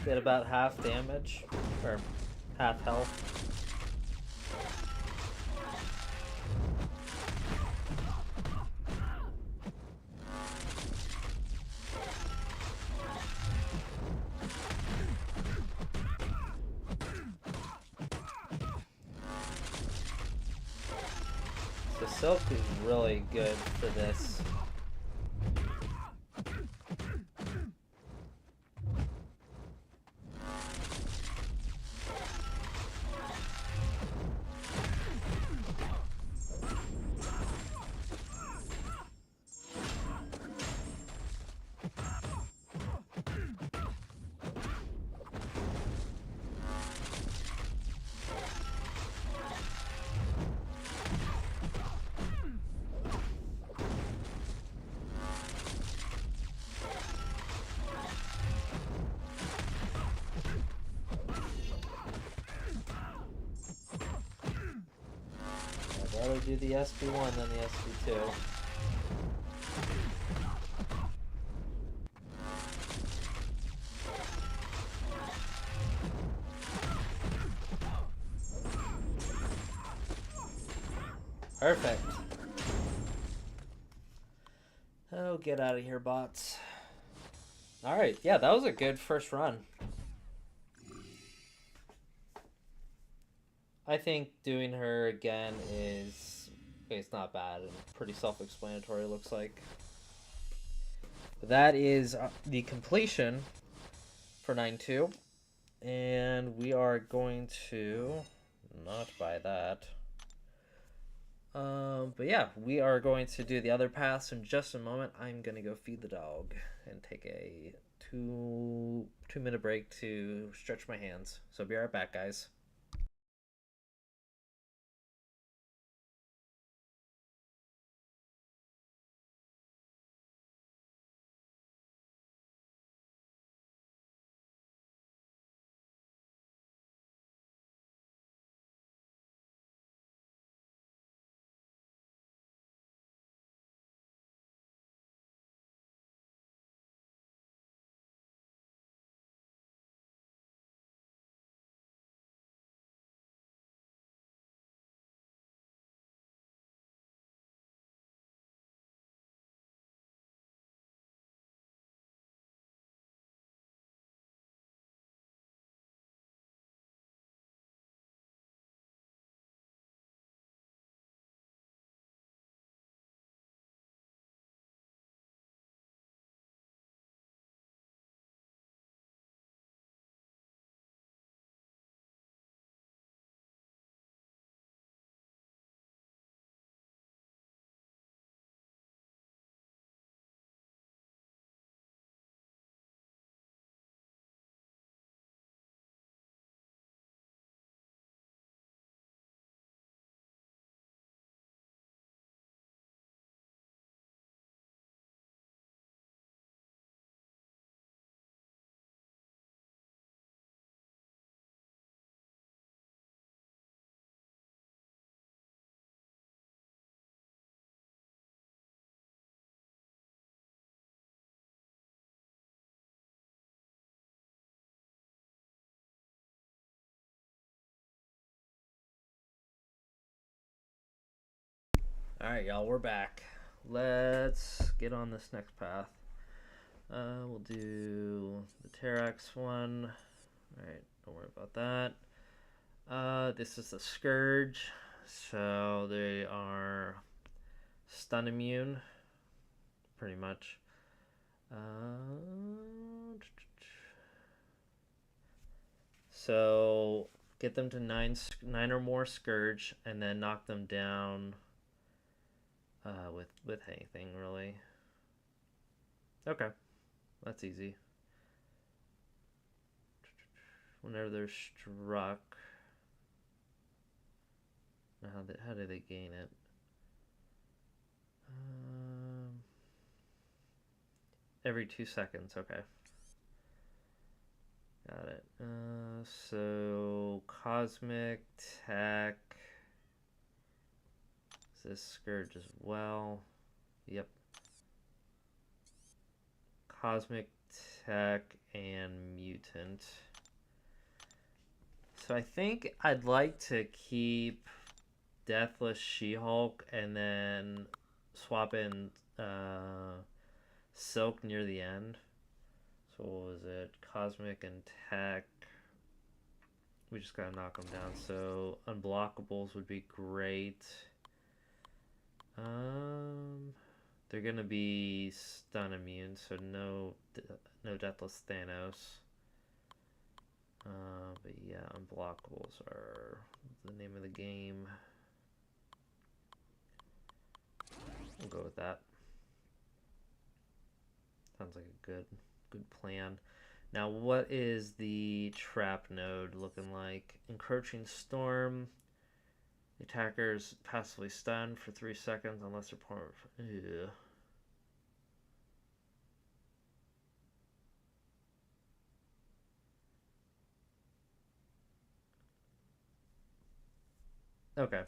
Did about half damage, or half health. Silk is really good for this. I'd rather do the SB1 than the SB2. Perfect. Oh, get out of here, bots. Alright, yeah, that was a good first run. I think doing her again is... it's not bad and pretty self-explanatory, looks like. That is the completion for 9-2. And we are going to not buy that. But yeah, we are going to do the other paths in just a moment. I'm gonna go feed the dog and take a two-minute break to stretch my hands. So be right back, guys. Alright, y'all, we're back. Let's get on this next path. We'll do the Terax one. Alright, don't worry about that. This is the Scourge. So they are stun immune, pretty much. So get them to nine or more Scourge, and then knock them down with anything really. Okay, that's easy. Whenever they're struck, how do they gain it? Every 2 seconds. Okay. Got it. So Cosmic Tech. Is this Scourge as well? Yep. Cosmic Tech and Mutant. So I think I'd like to keep Deathless She-Hulk and then swap in Silk near the end. So what was it? Cosmic and Tech. We just gotta knock them down. So unblockables would be great. They're gonna be stun immune, so no Deathless Thanos. But yeah, unblockables are the name of the game. We'll go with that. Sounds like a good plan. Now, what is the trap node looking like? Encroaching Storm. The attacker's passively stunned for 3 seconds unless they're part of... Ew. Okay.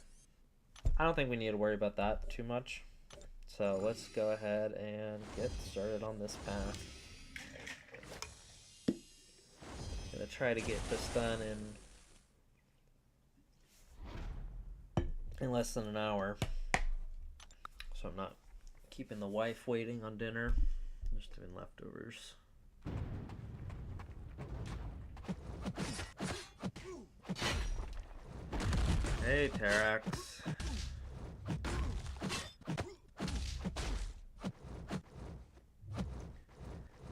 I don't think we need to worry about that too much. So let's go ahead and get started on this path. Gonna try to get this done in less than an hour. So I'm not keeping the wife waiting on dinner. Just doing leftovers. Hey, Terax.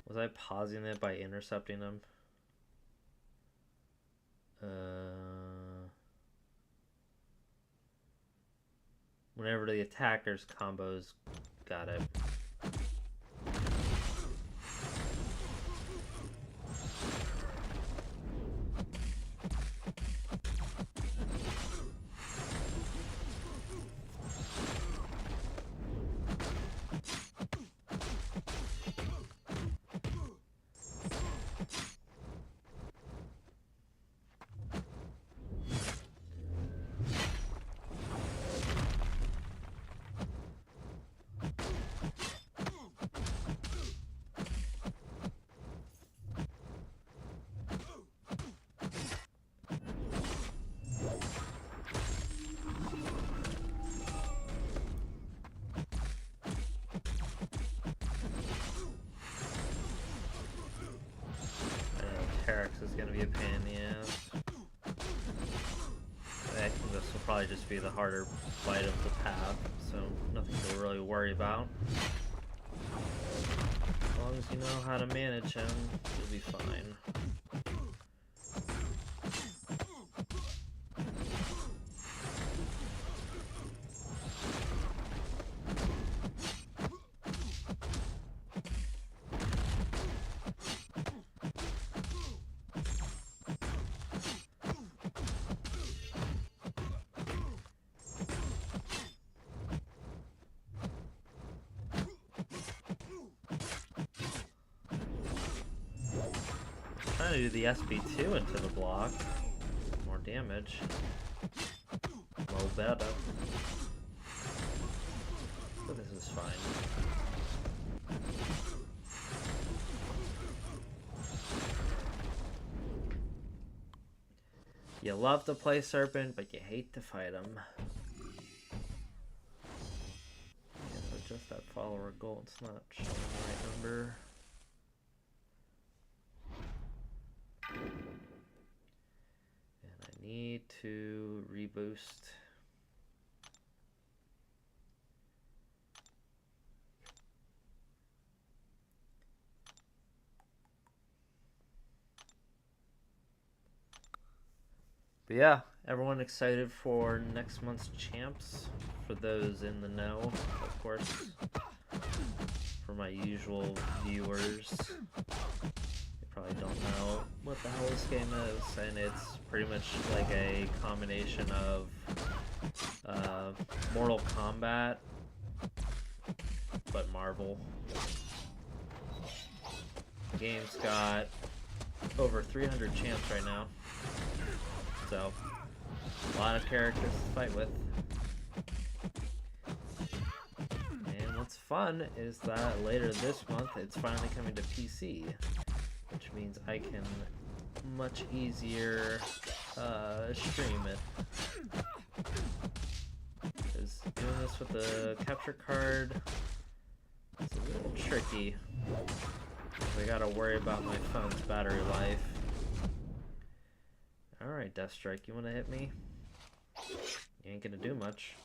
Was I pausing it by intercepting him? Whenever the attacker's combos, got it. Terax is going to be a pain in the ass. I think this will probably just be the harder fight of the path, so nothing to really worry about. As long as you know how to manage him, you'll be fine. Trying to do the SB2 into the block. More damage. Well, better. But this is fine. You love to play Serpent, but you hate to fight him. Yeah, so just that follower goal, it's not showing the right number. And I need to reboost. But yeah, everyone excited for next month's champs? For those in the know, of course. For my usual viewers. Probably don't know what the hell this game is, and it's pretty much like a combination of Mortal Kombat, but Marvel. The game's got over 300 champs right now, so a lot of characters to fight with. And what's fun is that later this month it's finally coming to PC. Which means I can much easier stream it. Because doing this with the capture card is a little tricky. I gotta worry about my phone's battery life. Alright, Deathstrike, you wanna hit me? You ain't gonna do much.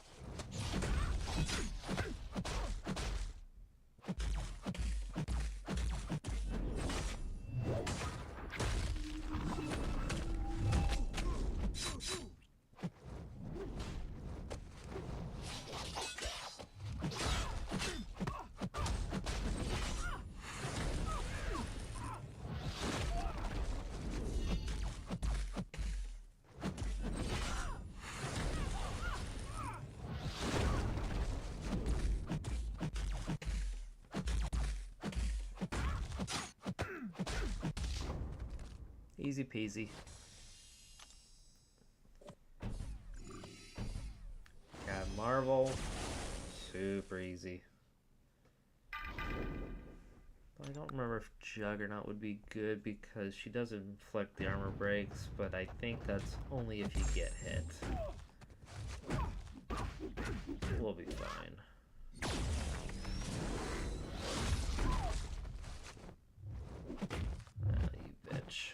Easy peasy. Got Marvel. Super easy. I don't remember if Juggernaut would be good because she doesn't inflict the armor breaks, but I think that's only if you get hit. We'll be fine. You bitch.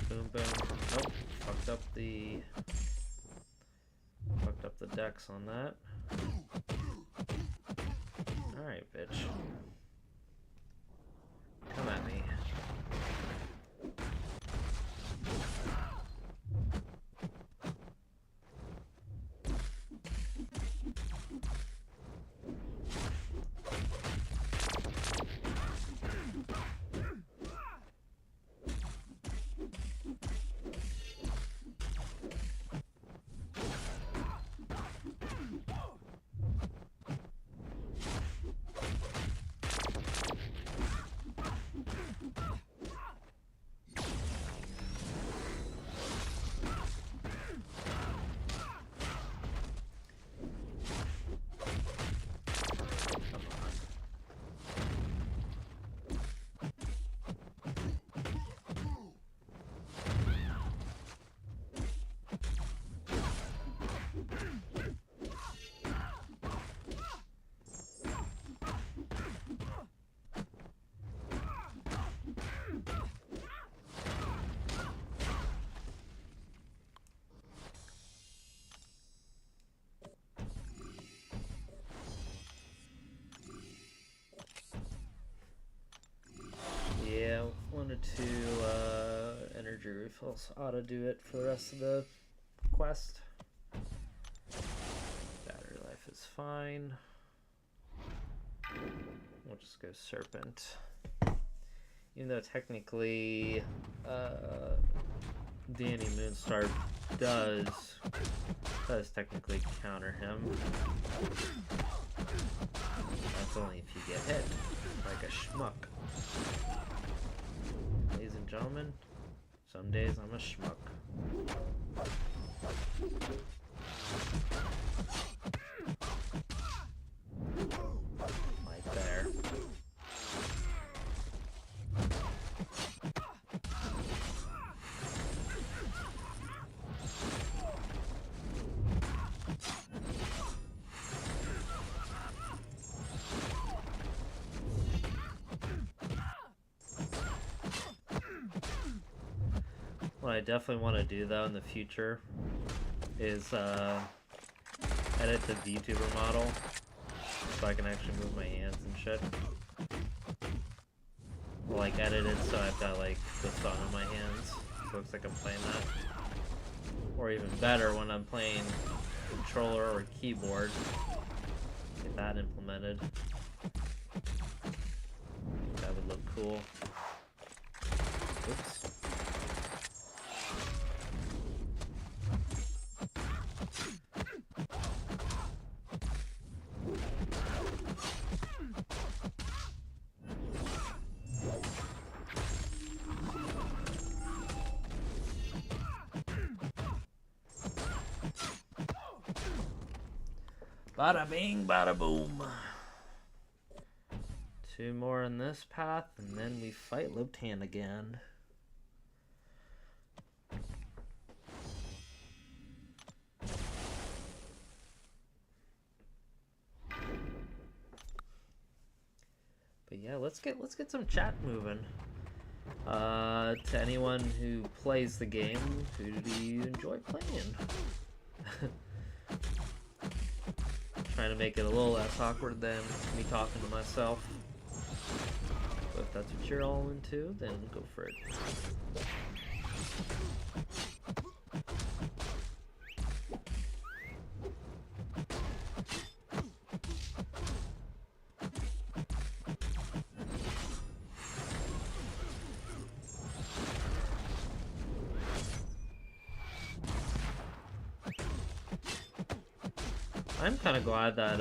Boom, boom. Nope. Fucked up the dex on that. Alright, bitch. Come at me. Yeah, 1 or 2 energy refills ought to do it for the rest of the quest. Battery life is fine. We'll just go Serpent. Even though technically Danny Moonstar does technically counter him. That's only if you get hit, like a schmuck. Ladies and gentlemen, some days I'm a schmuck. Right there. What I definitely want to do though in the future is edit the VTuber model so I can actually move my hands and shit. Like edit it so I've got like the thumb in my hands, so it looks like I'm playing that. Or even better, when I'm playing controller or keyboard, get that implemented. That would look cool. Oops. Bada bing, bada boom. 2 more in this path, and then we fight Loptan again. But yeah, let's get some chat moving. To anyone who plays the game, who do you enjoy playing? Trying to make it a little less awkward than me talking to myself. But if that's what you're all into, then go for it. I'm kind of glad that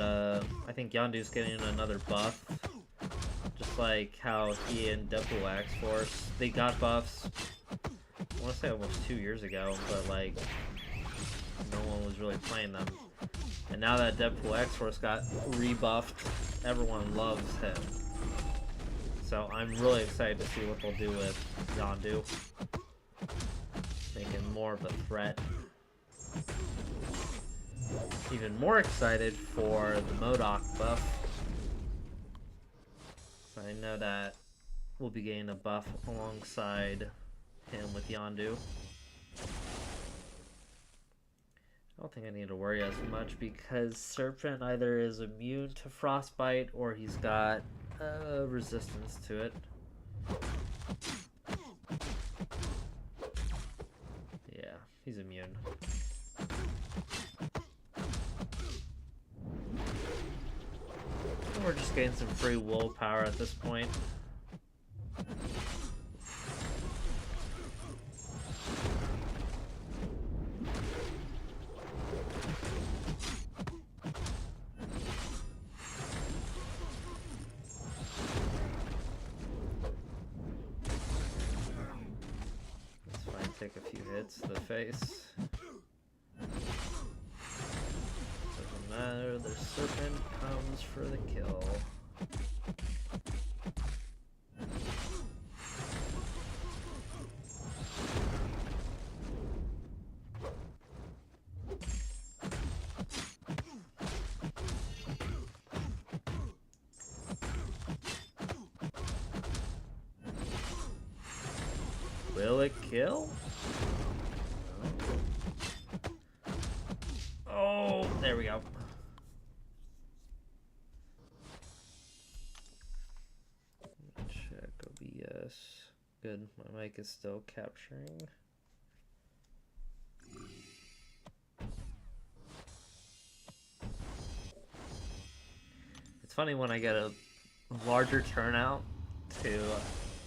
I think Yondu's getting another buff. Just like how he and Deadpool X-Force, they got buffs, I want to say almost 2 years ago, but like, no one was really playing them. And now that Deadpool X-Force got rebuffed, everyone loves him. So I'm really excited to see what they'll do with Yondu. Make him more of a threat. Even more excited for the MODOK buff. So I know that we'll be getting a buff alongside him with Yondu. I don't think I need to worry as much because Serpent either is immune to Frostbite or he's got resistance to it. Yeah, he's immune. We're just getting some free willpower at this point. Let's fine, take a few hits to the face. Doesn't matter, the Serpent comes for the kill. Will it kill? Oh, there we go. Check OBS. Good, my mic is still capturing. It's funny when I get a larger turnout to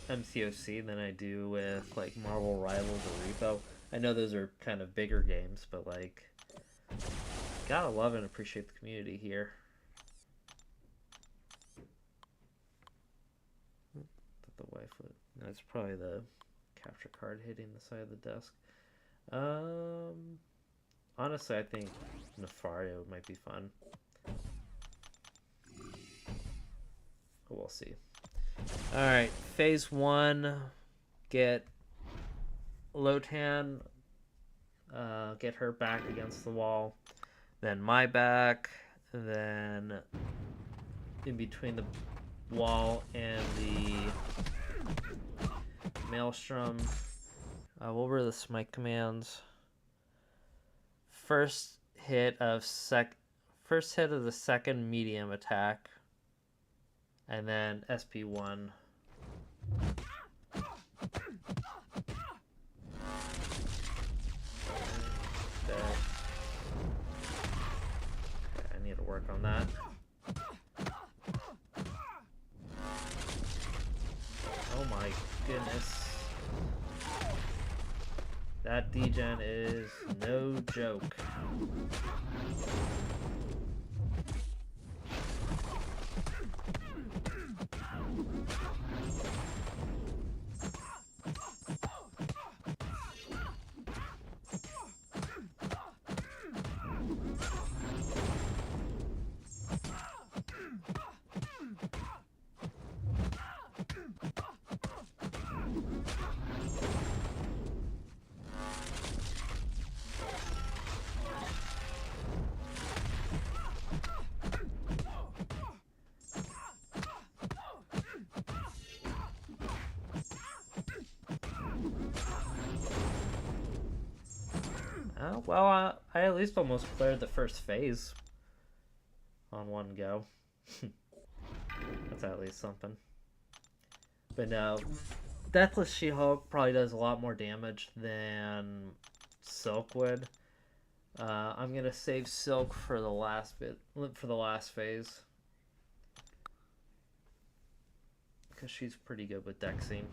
MCOC than I do with like Marvel Rivals or Repo. I know those are kind of bigger games, but like, gotta love and appreciate the community here. The wife would. That's probably the capture card hitting the side of the desk. Honestly, I think Nefario might be fun. We'll see. Alright, phase 1, get Lotan, get her back against the wall, then my back, then in between the wall and the Maelstrom. What were the smite commands? First hit of the second medium attack. And then SP1. Okay, I need to work on that. Oh my goodness. That degen is no joke. Well, I at least almost cleared the first phase on one go. That's at least something. But no, Deathless She-Hulk probably does a lot more damage than Silk would. I'm gonna save Silk for the last phase, because she's pretty good with Dexing.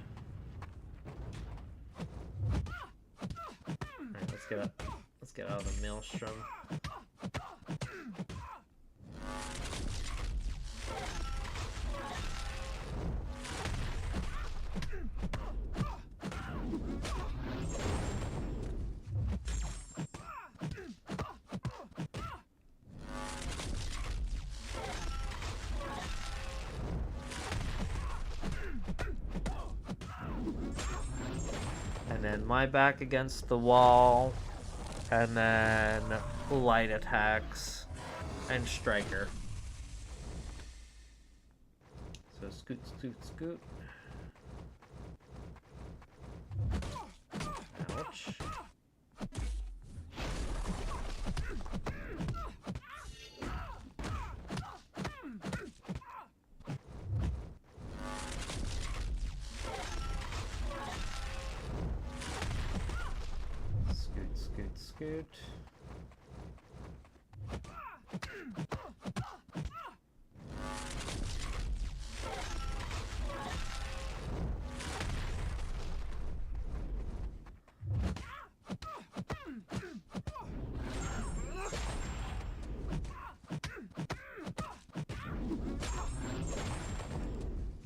Alright, let's get out of the Maelstrom. And then my back against the wall, and then light attacks, and Striker. So scoot, scoot, scoot. Ouch. Scoot, scoot, scoot.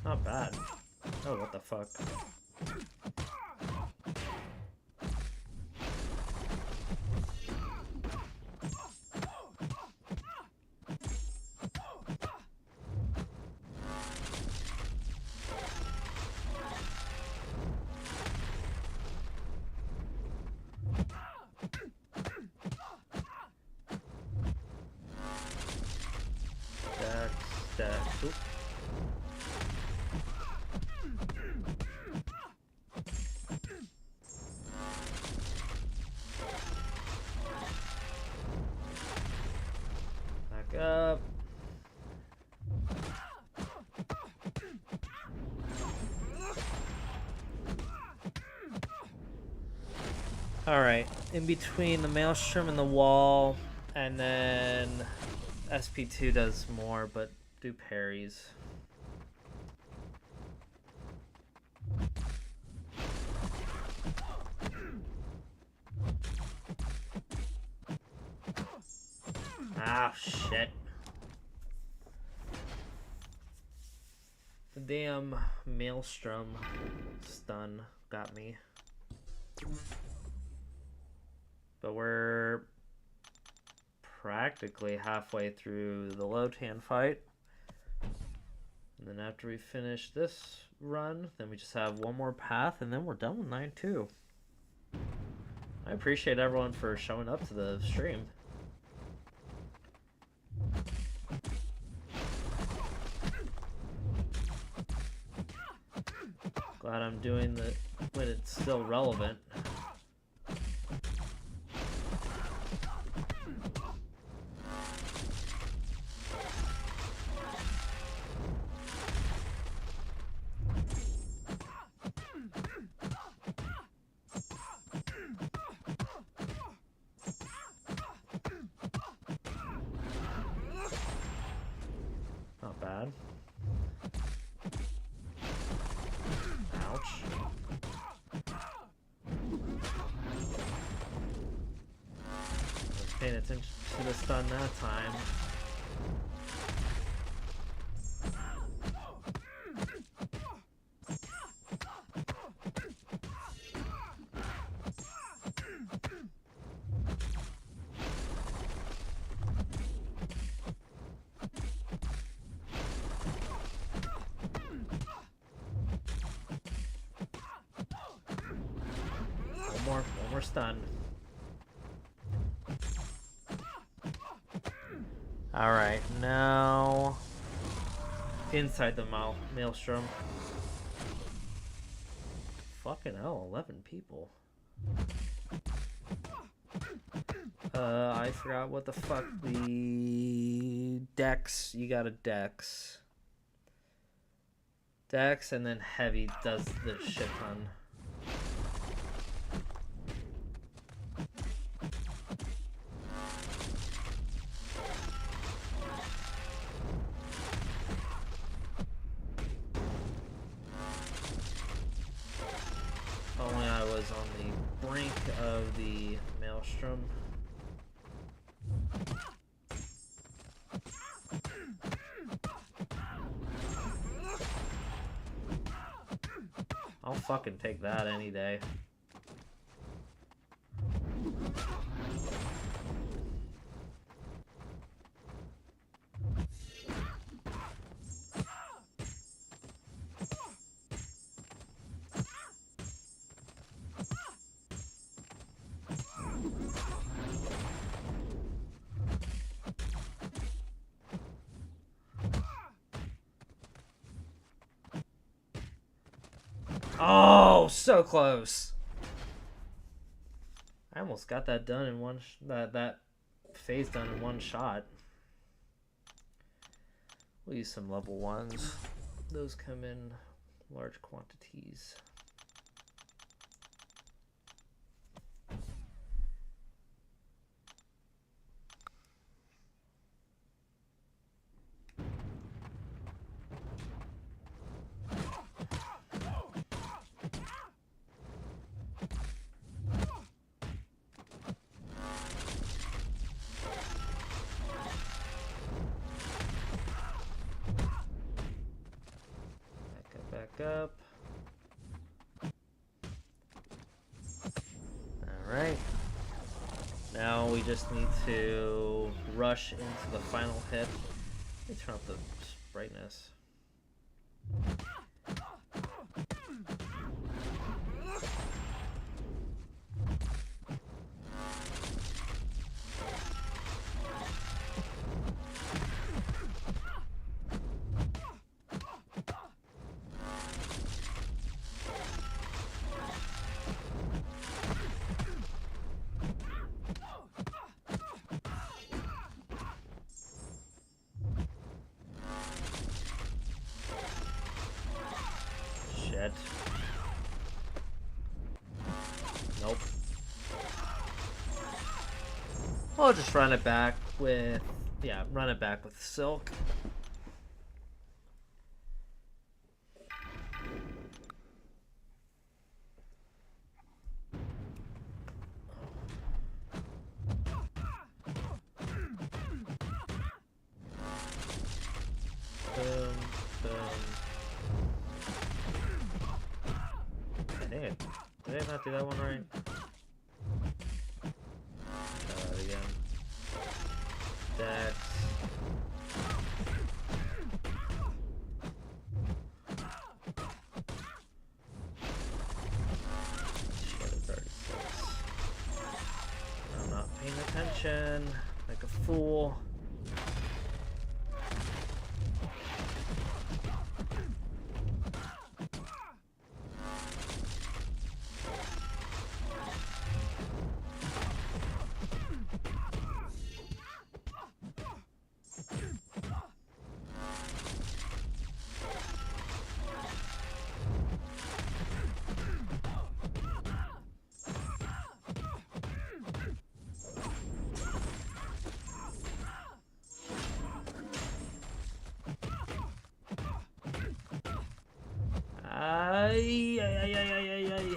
Not bad. Oh, what the fuck. Dex. Oop. Back up. Alright, in between the Maelstrom and the wall, and then SP2 does more, but do parries. Ah, shit. The damn Maelstrom stun got me. But we're practically halfway through the Lotan fight. And then after we finish this run, then we just have one more path, and then we're done with 9-2. I appreciate everyone for showing up to the stream. Glad I'm doing it when it's still relevant. Not bad. Ouch. I was paying attention to the stun that time. One more stun. Alright, now inside the Maelstrom. Fucking hell, 11 people. I forgot what the fuck the Dex. You got a Dex. Dex and then heavy does the shit ton. Only I was on the brink of the maelstrom. I'll fucking take that any day. Oh, so close. I almost got that done in one that phase done in one shot. We'll use some level ones. Those come in large quantities. Up. Alright. Now we just need to rush into the final hit. Let me turn up the brightness. Nope. I'll just run it back with, yeah, run it back with Silk. Boom, boom. Dang it. Did I not do that one right? Try that again. Dex. Shit, it's already 6. I'm not paying attention. Like a fool. Ay, ay, ay, ay, ay, ay, ay.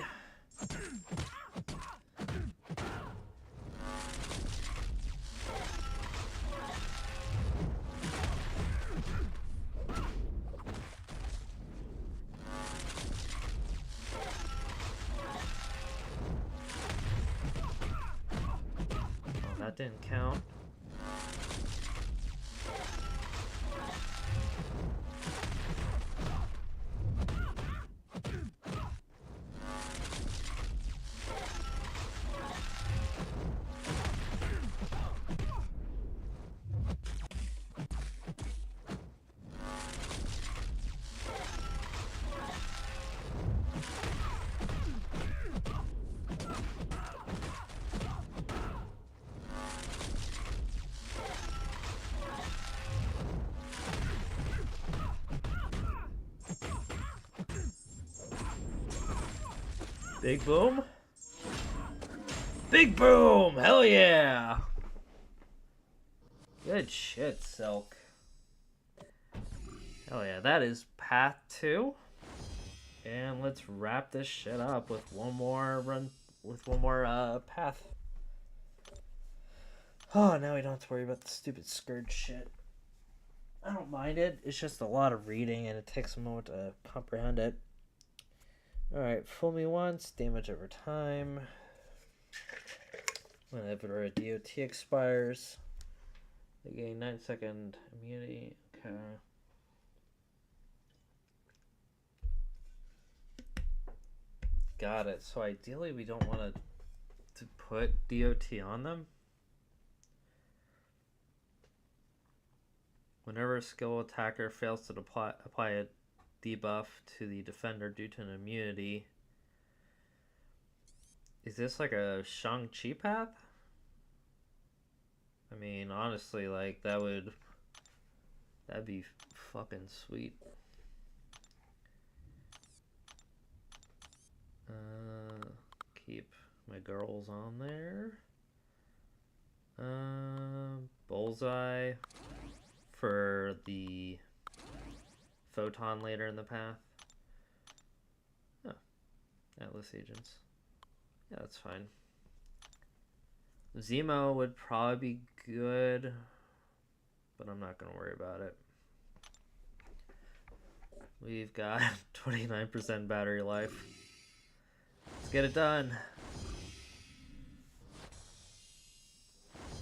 Oh, that didn't count. Big boom? Big boom! Hell yeah! Good shit, Silk. Hell yeah, that is path 2. And let's wrap this shit up with one more path. Oh, now we don't have to worry about the stupid scourge shit. I don't mind it. It's just a lot of reading and it takes a moment to comprehend it. Alright, fool me once, damage over time. Whenever a DOT expires, they gain 9-second immunity. Okay. Got it. So ideally we don't want to put DOT on them. Whenever a skill attacker fails to apply a debuff to the defender due to an immunity. Is this like a Shang-Chi path? I mean, honestly, like, that'd be fucking sweet. Keep my girls on there. Bullseye for the photon later in the path. Oh, Atlas agents. Yeah, that's fine. Zemo would probably be good, but I'm not gonna worry about it. We've got 29% battery life. Let's get it done.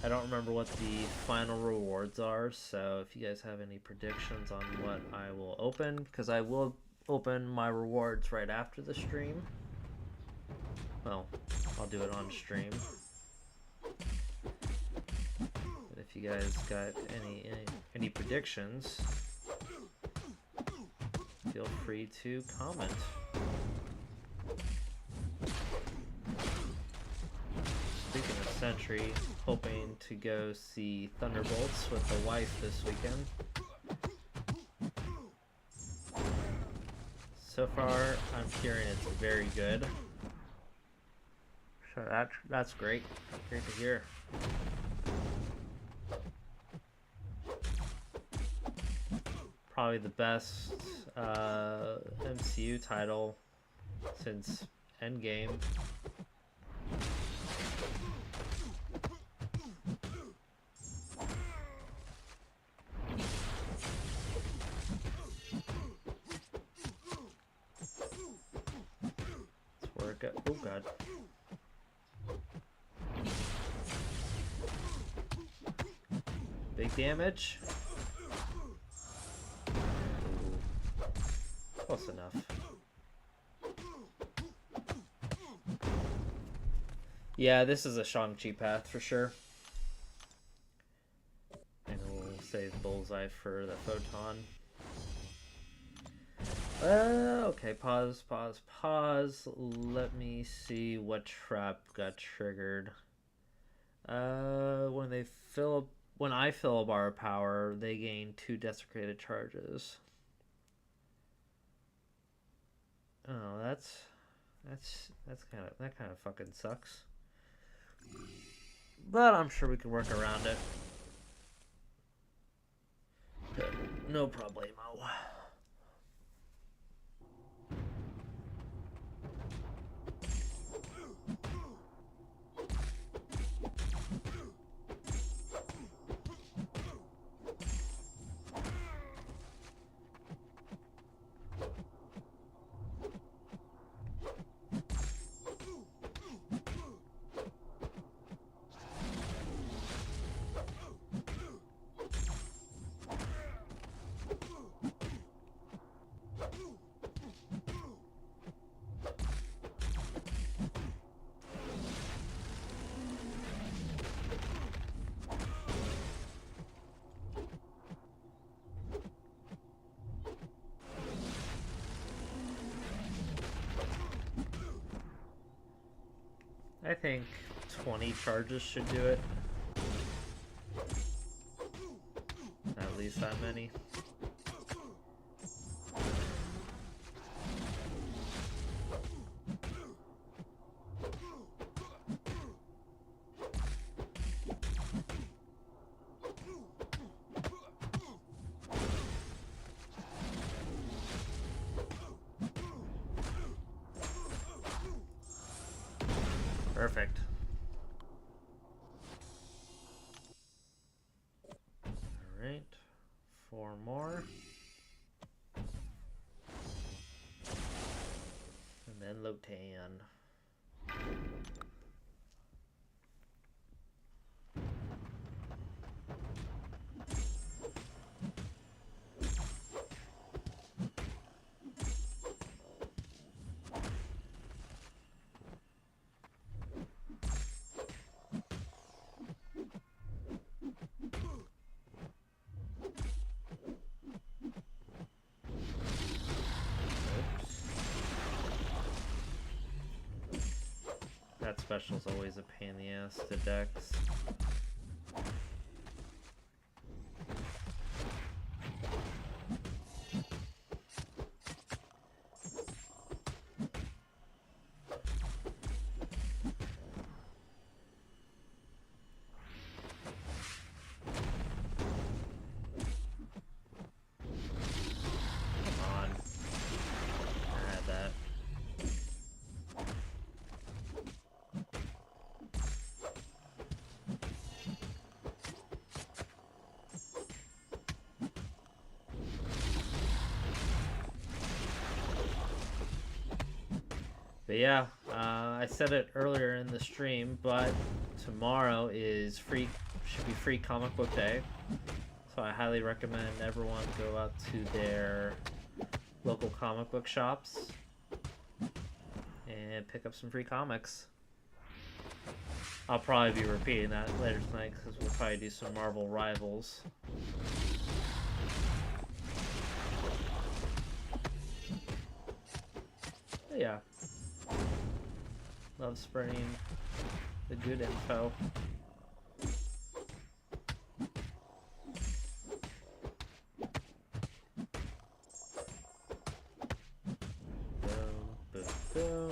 I don't remember what the final rewards are, so if you guys have any predictions on what I will open, because I will open my rewards right after the stream. Well, I'll do it on stream. But if you guys got any predictions, feel free to comment. Speaking of Sentry, hoping to go see Thunderbolts with the wife this weekend. So far, I'm hearing it's very good. So that's great. Great to hear. Probably the best MCU title since Endgame. Let's work it. Oh god. Big damage. Close enough. Yeah, this is a Shang-Chi path for sure. And we'll save Bullseye for the photon. Okay, pause. Let me see what trap got triggered. When I fill a bar of power, they gain 2 desecrated charges. Oh, that kind of fucking sucks. But I'm sure we can work around it. No problemo. I think 20 charges should do it. At least that many. Perfect. Alright. 4 more. And then Lotan. That special's always a pain in the ass to Dex. But yeah, I said it earlier in the stream, but tomorrow is should be free comic book day. So I highly recommend everyone go out to their local comic book shops and pick up some free comics. I'll probably be repeating that later tonight because we'll probably do some Marvel Rivals. But yeah. Love spreading the good info. Boom, boom, boom.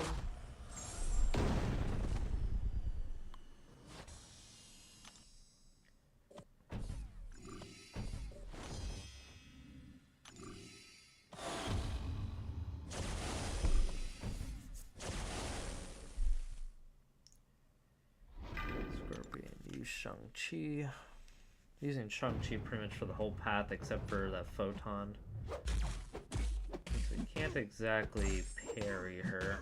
Shang-Chi. Using Shang-Chi pretty much for the whole path except for that photon. So you can't exactly parry her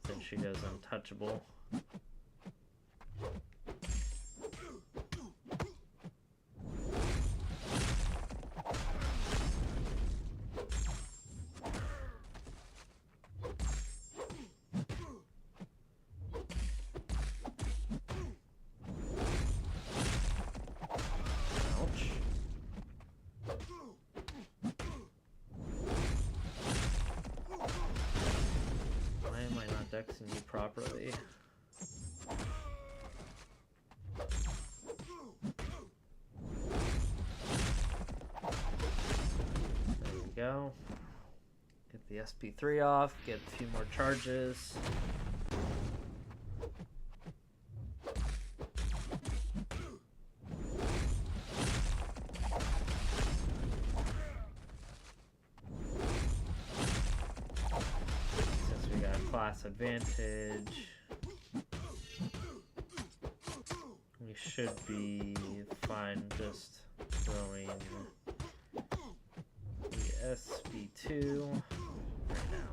since she goes untouchable. Dexing you properly. There we go. Get the SP3 off, get a few more charges. Advantage. We should be fine just throwing the SP2 right now.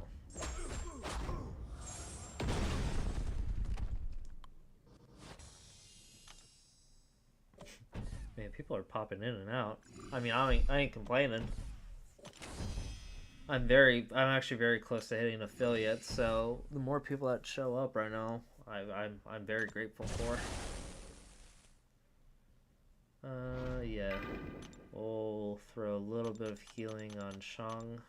Man, people are popping in and out. I mean, I ain't complaining. I'm actually very close to hitting affiliate, so the more people that show up right now, I'm very grateful for. Yeah, we'll throw a little bit of healing on Shang.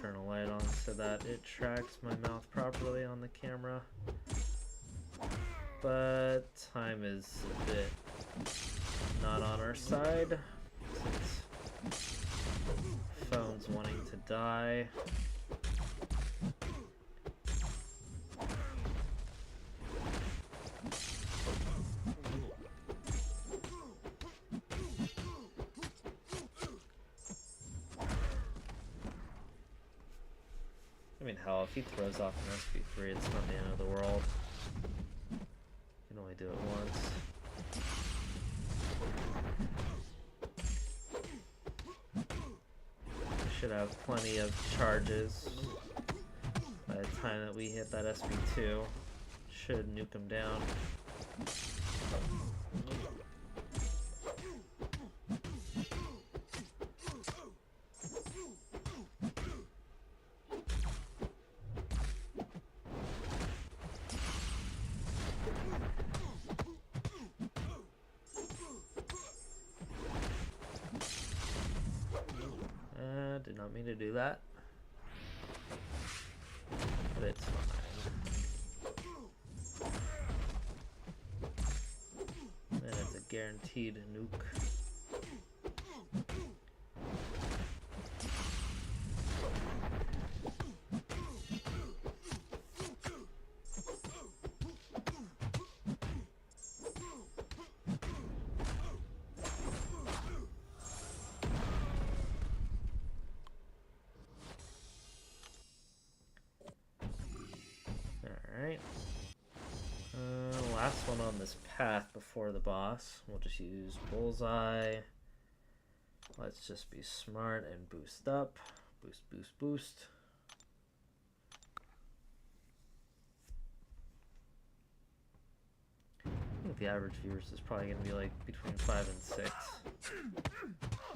Turn a light on so that it tracks my mouth properly on the camera. But time is a bit not on our side since phone's wanting to die. mean, hell, if he throws off an SP3, it's not the end of the world. You can only do it once. Should have plenty of charges by the time that we hit that SP2. Should nuke him down. Did not mean to do that, but it's fine. And it's a guaranteed nuke. Alright. Last one on this path before the boss. We'll just use Bullseye. Let's just be smart and boost up. Boost, boost, boost. I think the average viewers is probably going to be like between 5 and 6.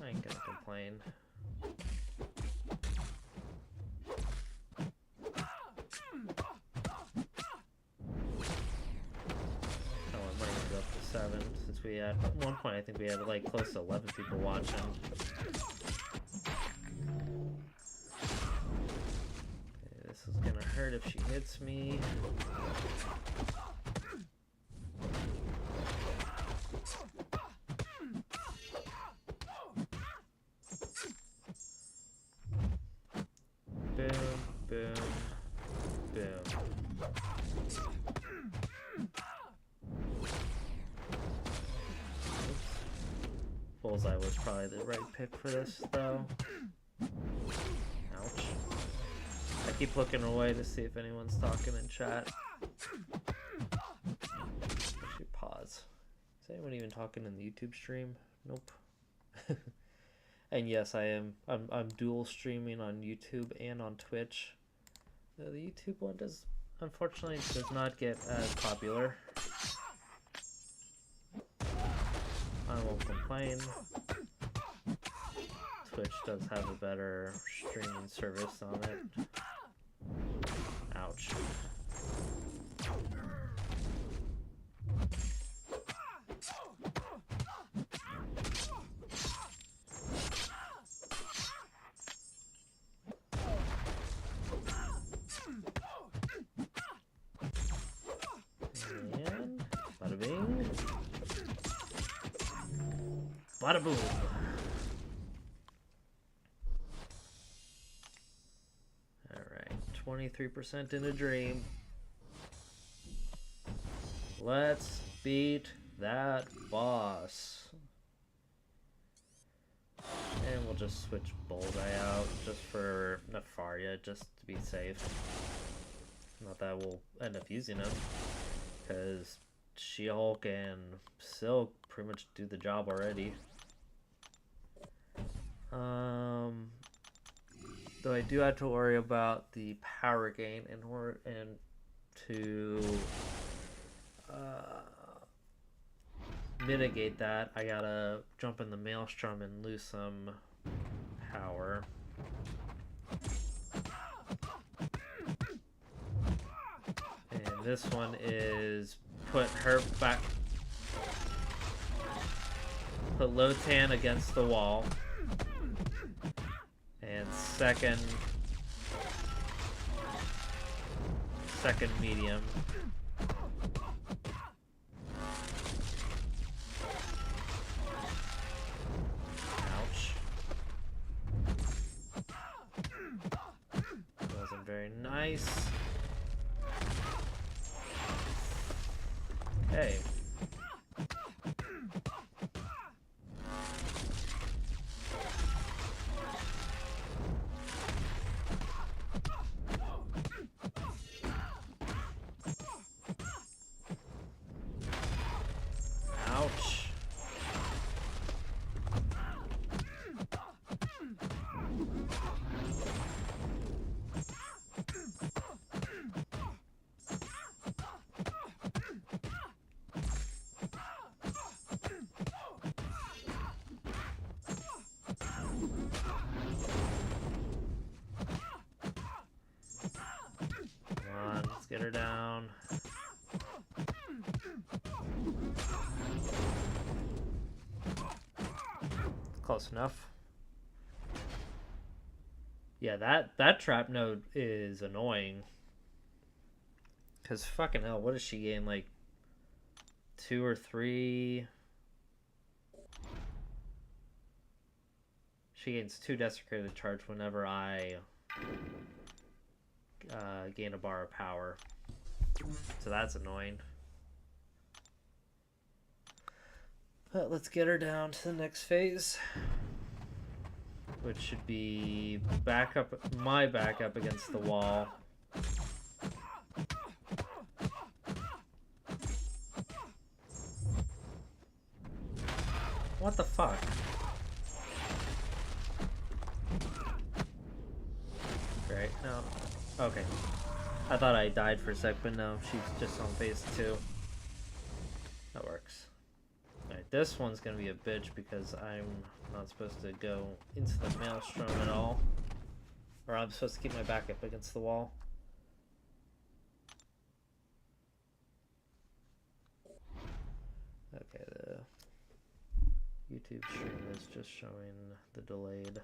I ain't gonna complain. Since we at one point I think we had like close to 11 people watching. Okay, this is gonna hurt if she hits me. Boom, boom, boom. Bullseye was probably the right pick for this, though. Ouch. I keep looking away to see if anyone's talking in chat. Actually, pause. Is anyone even talking in the YouTube stream? Nope. And yes, I'm dual streaming on YouTube and on Twitch. The YouTube one unfortunately does not get as popular. I won't complain. Twitch does have a better streaming service on it. Ouch. And bada bing. Bada boom. Alright, 23% in a dream. Let's beat that boss. And we'll just switch Bullseye out just for Nefaria, just to be safe. Not that we'll end up using him, because She-Hulk and Silk pretty much do the job already. Though I do have to worry about the power gain and to mitigate that, I gotta jump in the Maelstrom and lose some power. And this one is put her back, put Lotan against the wall, and second medium. Ouch. Wasn't very nice. Okay. get her down. Close enough. Yeah, that trap node is annoying. Because fucking hell, what does she gain? Like 2 or 3? She gains 2 desecrated charge whenever I gain a bar of power. So that's annoying. But let's get her down to the next phase. Which should be my back up against the wall. What the fuck? Right, no. Okay. I thought I died for a sec, but no, she's just on phase 2. That works. Alright, this one's gonna be a bitch because I'm not supposed to go into the maelstrom at all. Or I'm supposed to keep my back up against the wall. Okay, the YouTube stream is just showing the delayed.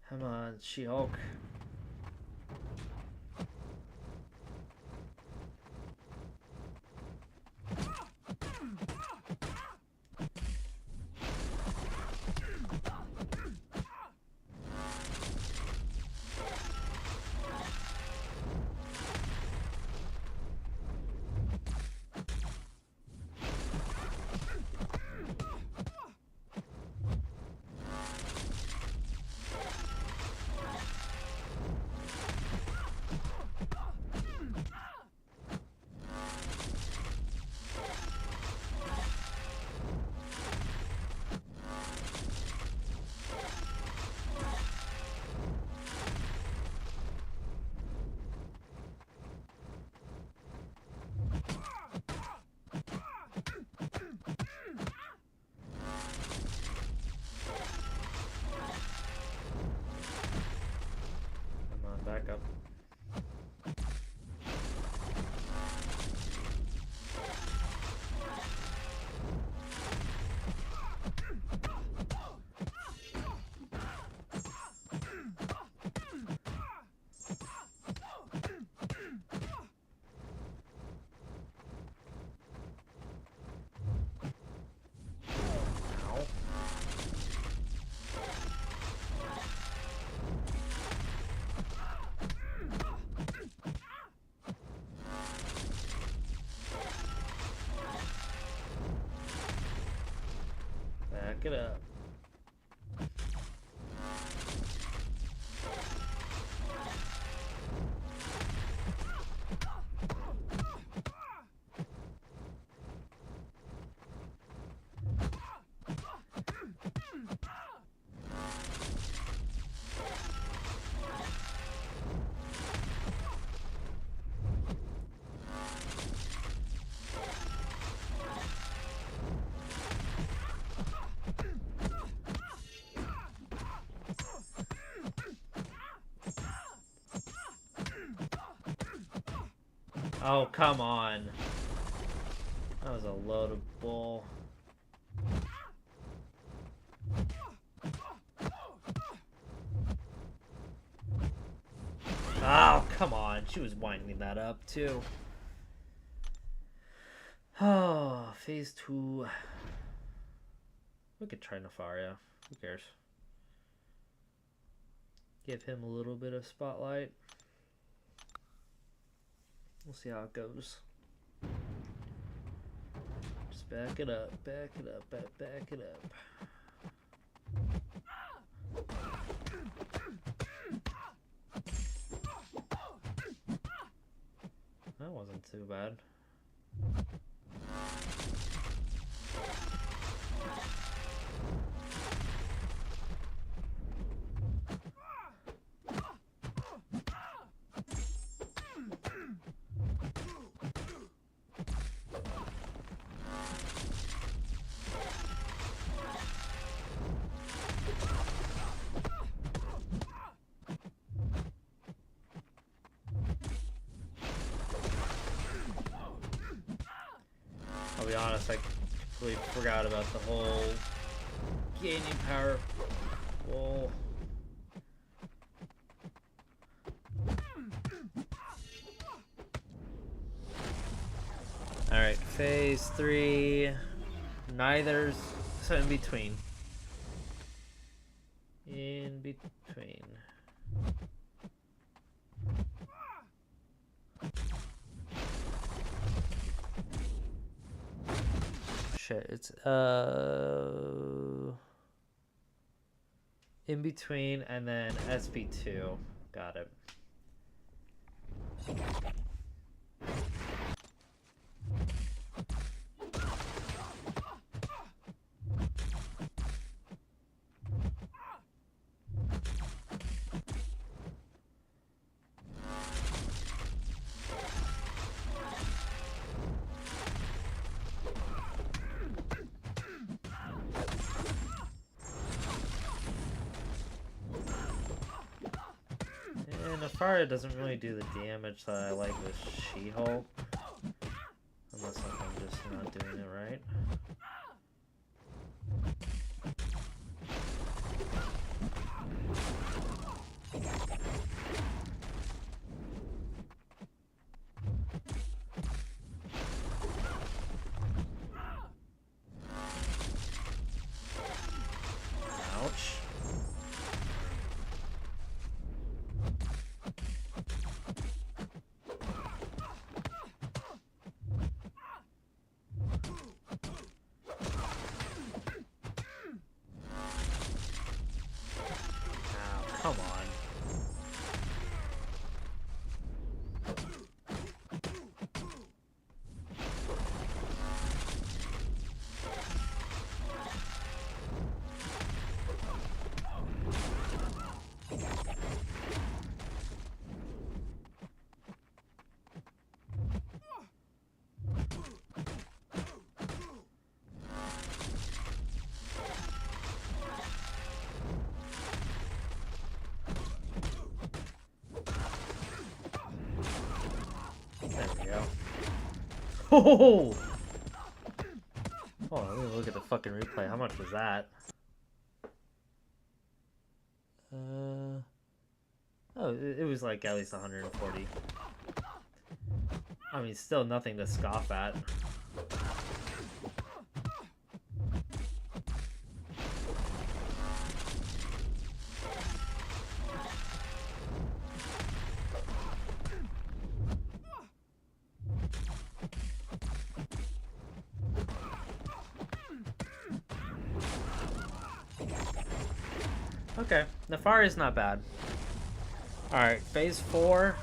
Come on, She-Hulk. Back up. Back it up. Oh, come on. That was a load of bull. Oh, come on. She was winding that up, too. Oh, phase 2. We could try Nefaria. Who cares? Give him a little bit of spotlight. We'll see how it goes. Just back it up, back it up, back it up. That wasn't too bad. be honest, I completely forgot about the whole gaining power. Whoa. Alright, phase 3. Neither's, so in between. In between. Shit, it's in between and then SP2. Got it. Nefaria doesn't really do the damage that I like with She-Hulk. Unless I'm just not doing it right. Ouch. Come on. Oh! Hold on, let me look at the fucking replay. How much was that? Oh, it was like at least 140. I mean, still nothing to scoff at. Okay, Nefaria's not bad. Alright, phase 4.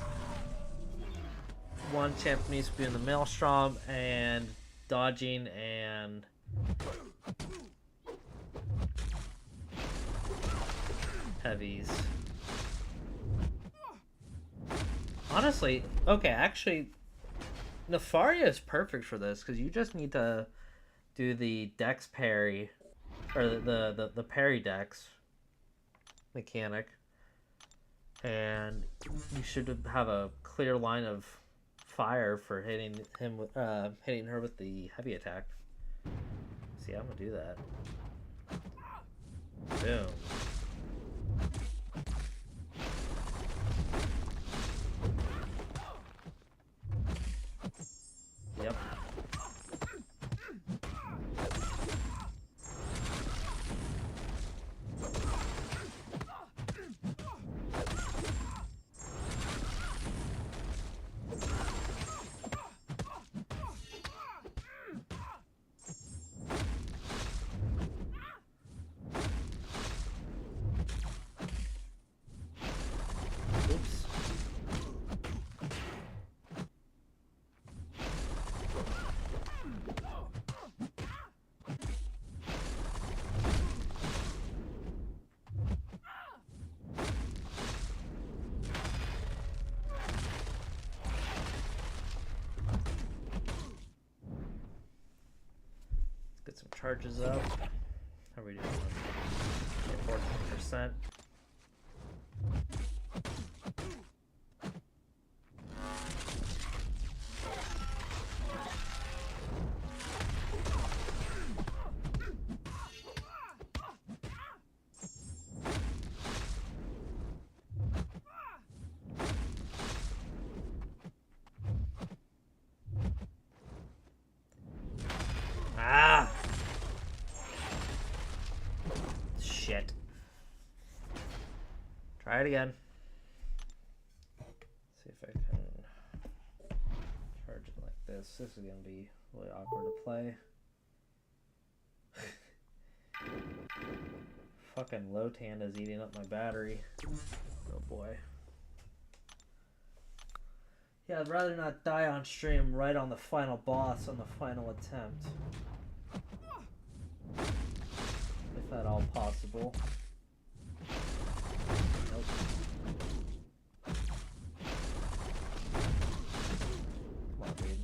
One champ needs to be in the Maelstrom and dodging and heavies. Honestly, okay, actually, Nefaria is perfect for this because you just need to do the dex parry, or the parry dex mechanic, and you should have a clear line of fire for hitting him with hitting her with the heavy attack. See, I'm gonna do that. Boom. Yep. Oops. Get some charges up. How are we doing? 14%. Try it again. See if I can charge it like this. This is gonna be really awkward to play. Fucking Lotan is eating up my battery. Oh boy. Yeah, I'd rather not die on stream right on the final boss on the final attempt. If at all possible. Nope. Come on, dude.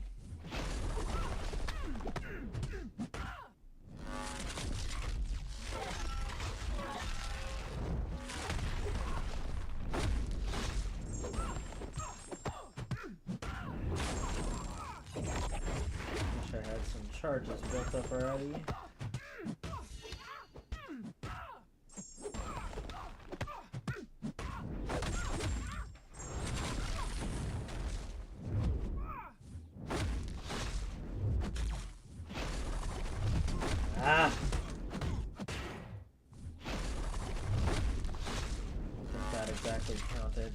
Wish I had some charges built up already. Ah! I think that exactly counted.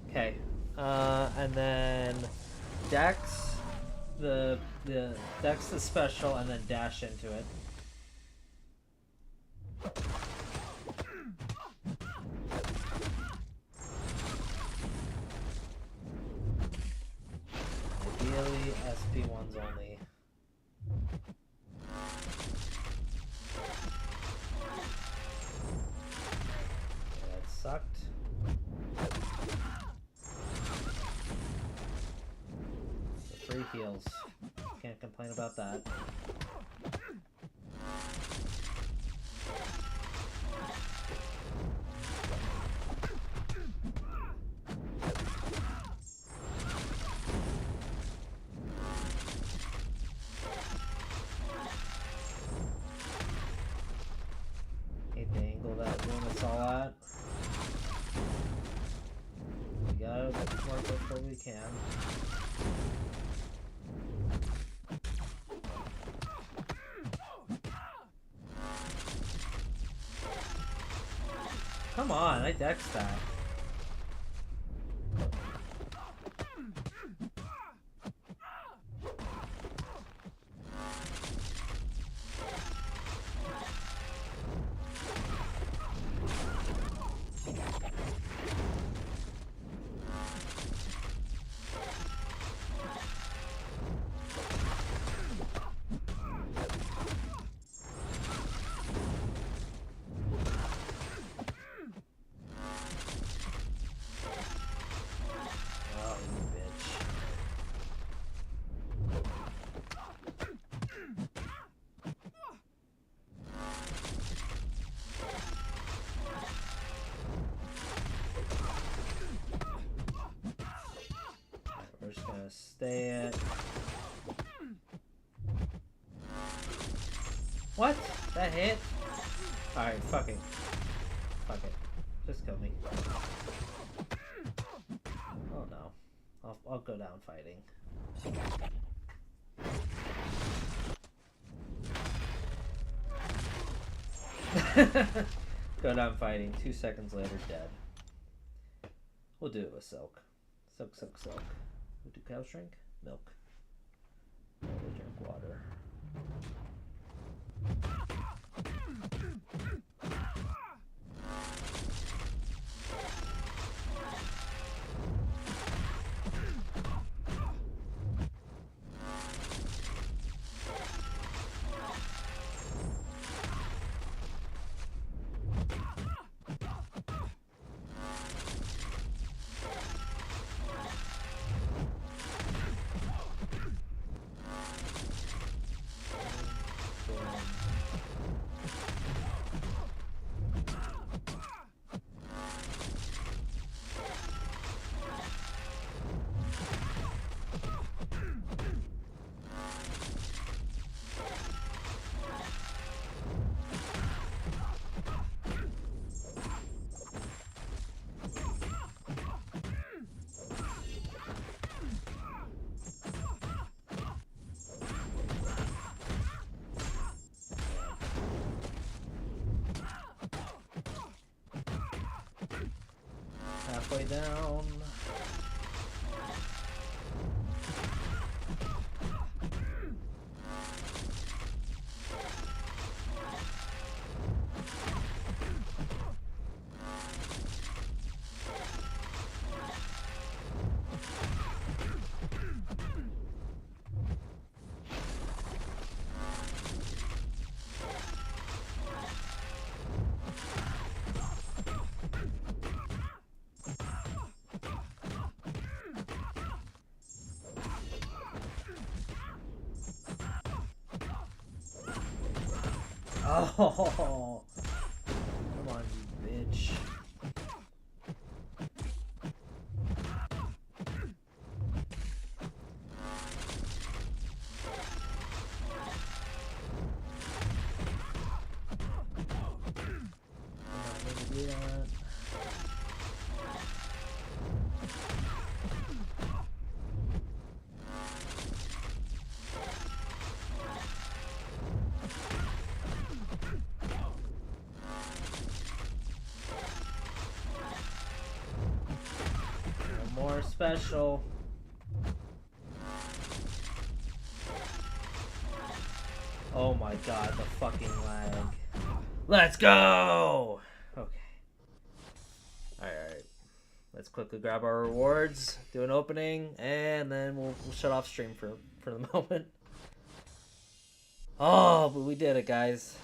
Okay, and then Dex, the Dex the special, and then dash into it. Ideally, SP1s only. Okay, that sucked. The free heals. Can't complain about that. Hate the angle that room is all at. We gotta work with what we can. Come on, I dexed that. Oh, you bitch. Alright, we're just gonna stay at... What? That hit? Alright, fuck it. Fuck it. Just kill me. Oh no. I'll go down fighting. Go down fighting. 2 seconds later, dead. We'll do it with Silk. Silk, Silk, Silk. We'll do cow shrink? Milk. We'll drink water. halfway down. Oh, come on, you bitch. I'm not gonna do that. No more special. Oh my god, the fucking lag. Let's go! Okay. Alright. Let's quickly grab our rewards, do an opening, and then we'll shut off stream for the moment. Oh, but we did it, guys.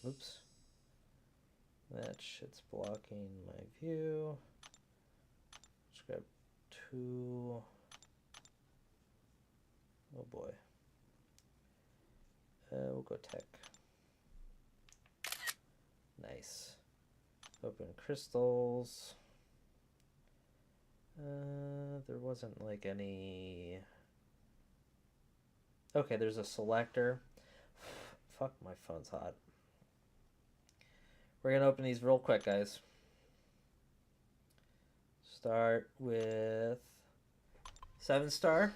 Oops. That shit's blocking my view. Let's grab 2. Oh boy. We'll go tech. Nice. Open crystals. There wasn't like any... Okay, there's a selector. Fuck, my phone's hot. We're gonna open these real quick, guys. Start with 7-star.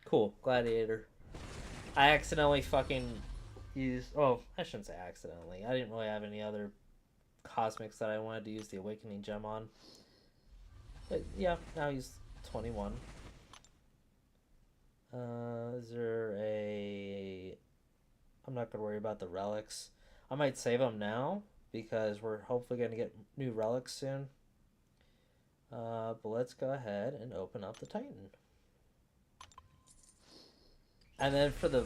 Cool, gladiator. I accidentally fucking used... Oh, I shouldn't say accidentally. I didn't really have any other cosmics that I wanted to use the awakening gem on. But yeah, now he's 21. Is there a... I'm not going to worry about the relics. I might save them now because we're hopefully going to get new relics soon. But let's go ahead and open up the Titan. And then for the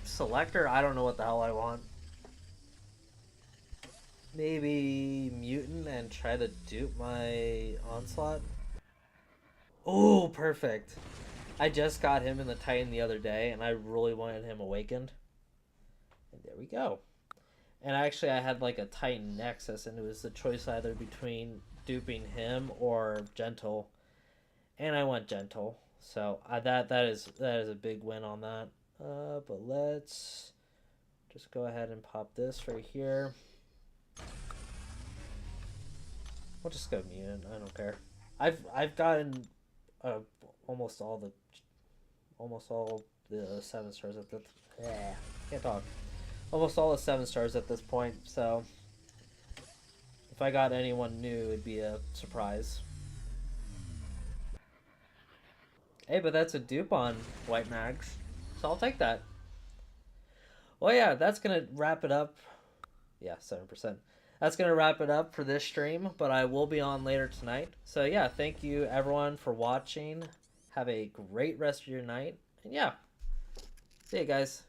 selector, I don't know what the hell I want. Maybe mutant and try to dupe my onslaught. Oh, perfect. I just got him in the Titan the other day, and I really wanted him awakened. And there we go. And actually, I had like a Titan Nexus, and it was the choice either between duping him or Gentle. And I went Gentle. So that is a big win on that. But let's just go ahead and pop this right here. We'll just go mutant. I don't care. I've gotten almost all the 7 stars at the can't talk. Almost all the 7 stars at this point. So if I got anyone new, it'd be a surprise. Hey, but that's a dupe on White Mags, so I'll take that. Well, yeah, that's gonna wrap it up. Yeah, 7%. That's gonna wrap it up for this stream, but I will be on later tonight. So yeah, thank you everyone for watching. Have a great rest of your night, and yeah, see you guys.